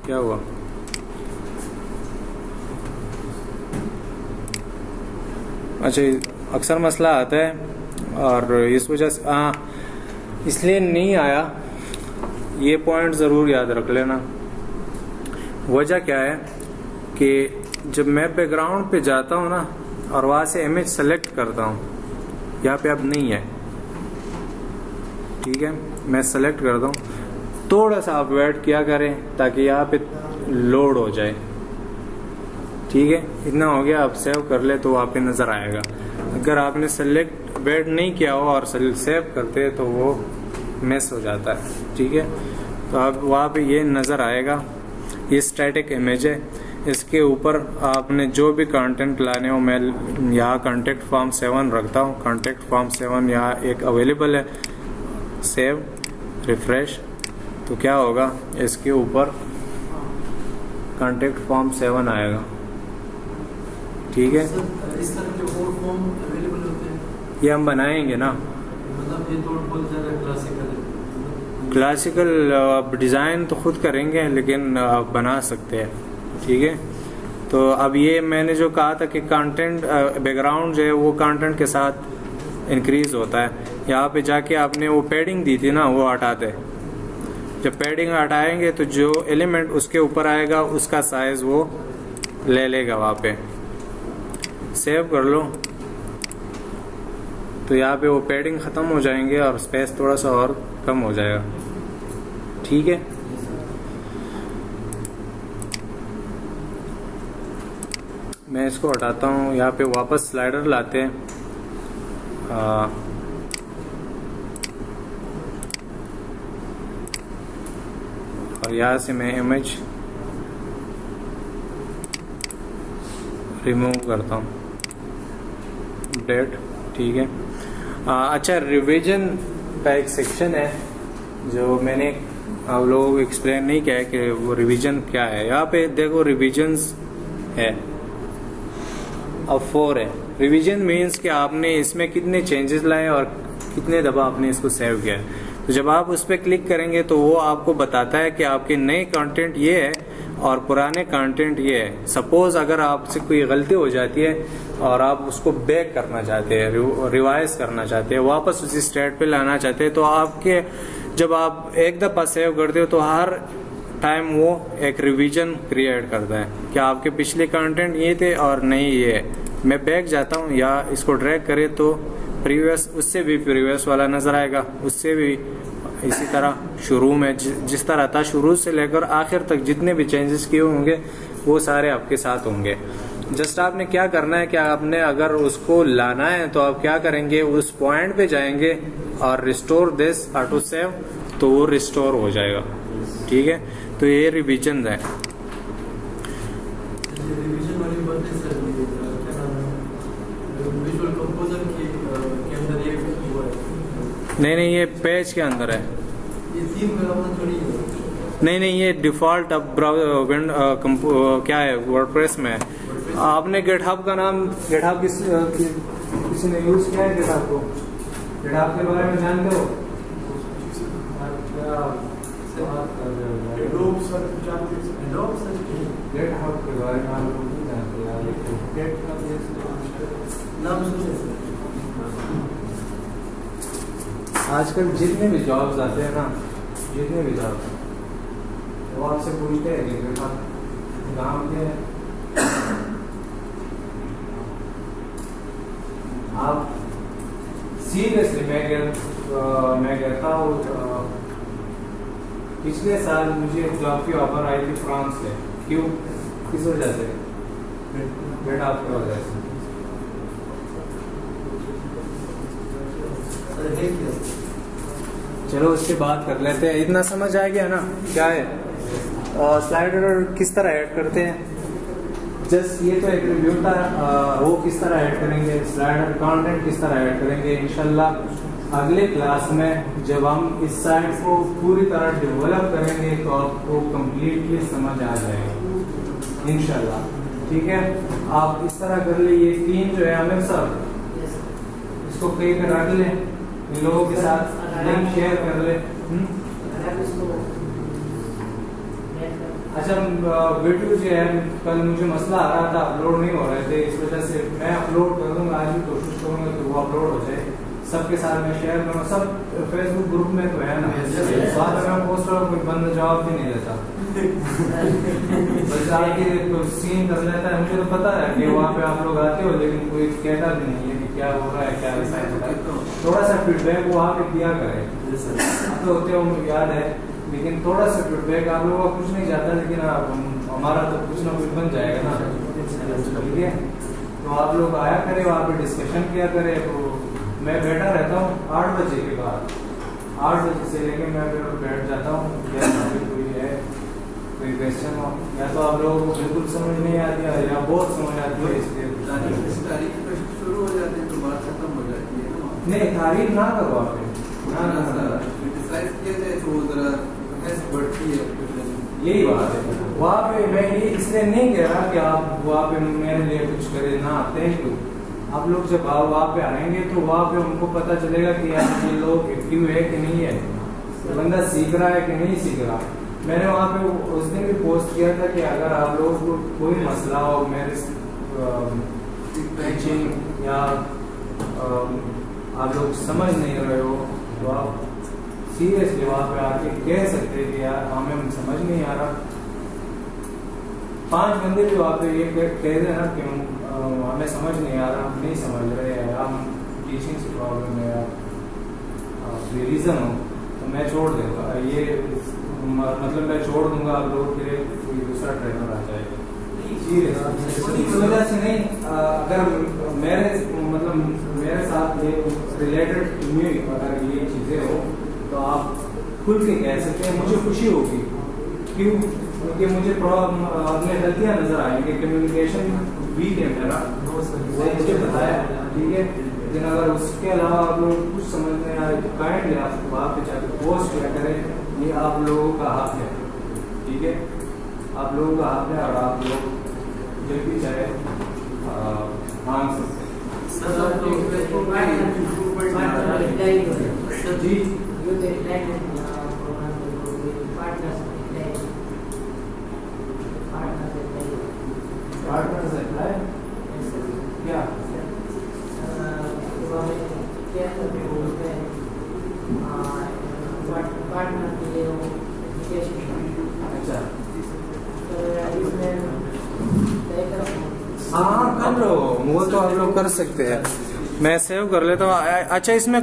S1: क्या हुआ, अच्छा अक्सर मसला आता है और इस वजह से इसलिए नहीं आया। ये पॉइंट ज़रूर याद रख लेना। वजह क्या है कि जब मैं बैकग्राउंड पे जाता हूँ ना और वहाँ से इमेज सेलेक्ट करता हूँ, यहाँ पे अब नहीं है, ठीक है। मैं सेलेक्ट करता हूँ, थोड़ा सा आप वेट किया करें ताकि यहाँ पे लोड हो जाए, ठीक है। इतना हो गया, आप सेव कर ले तो वहाँ पे नज़र आएगा। अगर आपने सेलेक्ट वेट नहीं किया हो और सेव करते तो वो मिस हो जाता है, ठीक है। तो आप वहाँ पे ये नज़र आएगा। ये स्टैटिक इमेज है, इसके ऊपर आपने जो भी कंटेंट लाने हो, मैं यहाँ कॉन्टेक्ट फॉर्म 7 रखता हूँ। कॉन्टेक्ट फॉर्म 7 यहाँ एक अवेलेबल है। सेव, रिफ्रेश, तो क्या होगा, इसके ऊपर कॉन्टेक्ट फॉर्म 7 आएगा, ठीक है।
S2: इस तरह के और फॉर्म अवेलेबल होते हैं,
S1: ये हम बनाएंगे ना।
S2: मतलब ये तो बहुत ज़्यादा क्लासिकल है।
S1: क्लासिकल डिज़ाइन तो खुद करेंगे लेकिन बना सकते हैं, ठीक है। तो अब ये मैंने जो कहा था कि कंटेंट बैकग्राउंड जो है वो कंटेंट के साथ इंक्रीज होता है। यहाँ पे जाके आपने वो पैडिंग दी थी ना, वो हटाते। जब पैडिंग हटाएंगे तो जो एलिमेंट उसके ऊपर आएगा उसका साइज वो ले लेगा वहाँ पे। सेव कर लो तो यहाँ पे वो पैडिंग ख़त्म हो जाएंगे और स्पेस थोड़ा सा और कम हो जाएगा, ठीक है। मैं इसको हटाता हूँ। यहाँ पे वापस स्लाइडर लाते हैं। और यहाँ से मैं इमेज रिमूव करता हूँ। डेट ठीक है। अच्छा, रिवीजन का एक सेक्शन है जो मैंने आप लोगों को एक्सप्लेन नहीं किया है कि वो रिवीजन क्या है। यहाँ पे देखो रिवीजन्स है, अब 4 है। रिवीजन मीन्स कि आपने इसमें कितने चेंजेस लाए और कितने दफा आपने इसको सेव किया है। तो जब आप उस पर क्लिक करेंगे तो वो आपको बताता है कि आपके नए कंटेंट ये है और पुराने कंटेंट ये है। सपोज अगर आपसे कोई गलती हो जाती है और आप उसको बैक करना चाहते हैं, रिवाइज करना चाहते हैं, वापस उसी स्टेट पे लाना चाहते हैं, तो आपके जब आप एक दफा सेव करते हो तो हर टाइम वो एक रिवीजन क्रिएट करता है कि आपके पिछले कंटेंट ये थे और नहीं ये है। मैं बैक जाता हूँ या इसको ड्रैग करे तो प्रीवियस, उससे भी प्रीवियस वाला नजर आएगा, उससे भी इसी तरह शुरू में जिस तरह था शुरू से लेकर आखिर तक जितने भी चेंजेस किए होंगे वो सारे आपके साथ होंगे। जस्ट आपने क्या करना है कि आपने अगर उसको लाना है तो आप क्या करेंगे, उस पॉइंट पे जाएंगे और रिस्टोर दिस ऑटो सेव, तो वो रिस्टोर हो जाएगा। ठीक है, तो ये रिवीजन है।
S2: रिवीजन वाली बात है सर, क्या नाम है, विजुअल कंपोजर के अंदर ये हुआ है।
S1: नहीं, ये पेज के अंदर है।
S2: ये थीम का थोड़ी है।
S1: नहीं, ये डिफॉल्ट अब क्या है, वर्डप्रेस में है। आपने गिटहब का नाम, गिटहब किसी ने यूज किया है गिटहब को? गिटहब के बारे में जानते हो? गिटहब के बारे में आप लोग नहीं जानते यार,
S2: नाम सुने।
S1: आजकल जितने भी जॉब्स आते हैं ना, जितने भी जॉब्स वो आपसे पूछते हैं कि गिटहब नाम क्या है। आप सीरियसली मैं कहता हूँ, पिछले साल मुझे जॉब की ऑफर आई थी फ्रांस से। क्यों? किस वजह से? बेटा आपकी वजह से। चलो उसकी बात कर लेते हैं। इतना समझ आ गया ना क्या है स्लाइडर किस तरह ऐड करते हैं। जस्ट ये तो एक रिव्यू था, वो किस तरह ऐड करेंगे, स्लाइडर कंटेंट किस तरह ऐड करेंगे। इंशाल्लाह अगले क्लास में जब हम इस साइट को पूरी तरह डेवलप करेंगे तो आपको कंप्लीटली समझ आ जाएगा इंशाल्लाह। ठीक है, आप इस तरह कर ले। ये 3 जो है हमें सब इसको कहीं पे रख लें, इन लोगों के साथ लिंक शेयर कर ले। अच्छा, वीडियो जो है कल मुझे मसला आ रहा था, अपलोड नहीं हो रहे थे, इस वजह से मैं अपलोड कर दूंगा, आज भी कोशिश करूंगा कि वो अपलोड हो जाए। सबके साथ मैं शेयर करूँगा, सब फेसबुक ग्रुप में तो है ना। बाद में पोस्ट और कोई बंदा जवाब भी नहीं देता, बस आके सीन कर लेता है। मुझे तो पता है कि वहाँ पे आप लोग आते हो, लेकिन कोई कहता भी नहीं है कि क्या हो रहा है, क्या रिसाइड हो रहा है। थोड़ा सा फीडबैक वहाँ पे दिया करे, तो होते हो मुझे याद है, लेकिन थोड़ा सा फीडबैक आप लोगों का कुछ नहीं जाता, लेकिन हमारा तो कुछ ना कुछ बन जाएगा ना। ठीक है, तो आप लोग आया करें, वहाँ पे डिस्कशन किया करें। तो मैं बैठा रहता हूँ 8 बजे के बाद, 8 बजे से लेकर मैं बैठ जाता हूँ। कोई है कोई क्वेश्चन हो, या तो आप लोगों को बिल्कुल समझ नहीं आती है या बहुत समझ आती है, इसलिए
S2: तारीख शुरू हो जाते हैं तो बात खत्म हो जाती है ना।
S1: नहीं, तारीफ ना करो आप,
S2: क्रिटिसाइज किया जाए तो जरा बढ़ती है।
S1: यही बात है। वहाँ पे मैं ये इसलिए नहीं कह रहा कि आप वहाँ पे मेरे लिए कुछ करें ना, थैंक यू। आप लोग जब वहाँ पे आएंगे तो वहाँ पे उनको पता चलेगा कि यार ये लोग एक्टिव है कि नहीं है, बंदा सीख रहा है कि नहीं सीख रहा। मैंने वहाँ पे उस दिन भी पोस्ट किया था कि अगर आप लोगों को कोई मसला हो मेरे टीचिंग या आप लोग समझ नहीं रहे हो, तो आप सीरियसली वहाँ पे आके कह सकते हैं कि यार हमें समझ नहीं आ रहा। 5 बंदे भी वहाँ पे ये कह रहे ना कि हमें समझ नहीं आ रहा, हम नहीं समझ रहे हैं, हम टीचिंग से प्रॉब्लम है, कोई रीज़न हो, तो मैं छोड़ दूँगा। ये मतलब मैं छोड़ दूंगा, आप लोगों के लिए कोई दूसरा ट्रेनर आ जाएगा। इस वजह से नहीं, अगर मेरे साथ ये रिलेटेड अगर ये चीज़ें हो तो आप खुल के कह सकते हैं, मुझे खुशी होगी। क्यों? क्योंकि मुझे अपने गलतियाँ नजर आएंगे, कम्युनिकेशन वीक है मेरा, मुझे बताया। ठीक है, लेकिन अगर उसके अलावा आप लोग कुछ समझ में आए तो काइंडली आप वहाँ पे जाकर पोस्ट किया करें, ये आप लोगों का हक है, ठीक है, आप लोगों का हक है और आप लोग जब भी चाहे मांग सकते हैं।
S2: सर आप लोग
S1: जी पार्टनर्स अप्लाई क्या अच्छा हाँ कर लो, वो तो आप लोग कर सकते हैं, मैं सेव कर लेता हूँ। अच्छा इसमें